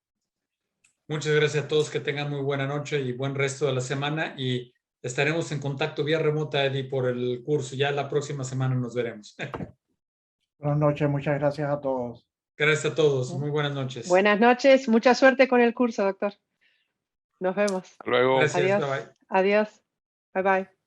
Muchas gracias a todos, que tengan muy buena noche y buen resto de la semana y estaremos en contacto vía remota, Eddie, por el curso. Ya la próxima semana nos veremos. Buenas noches, muchas gracias a todos. Gracias a todos, muy buenas noches. Buenas noches, mucha suerte con el curso, doctor. Nos vemos. Hasta luego. Gracias, Adiós. bye bye. Adiós. Bye bye.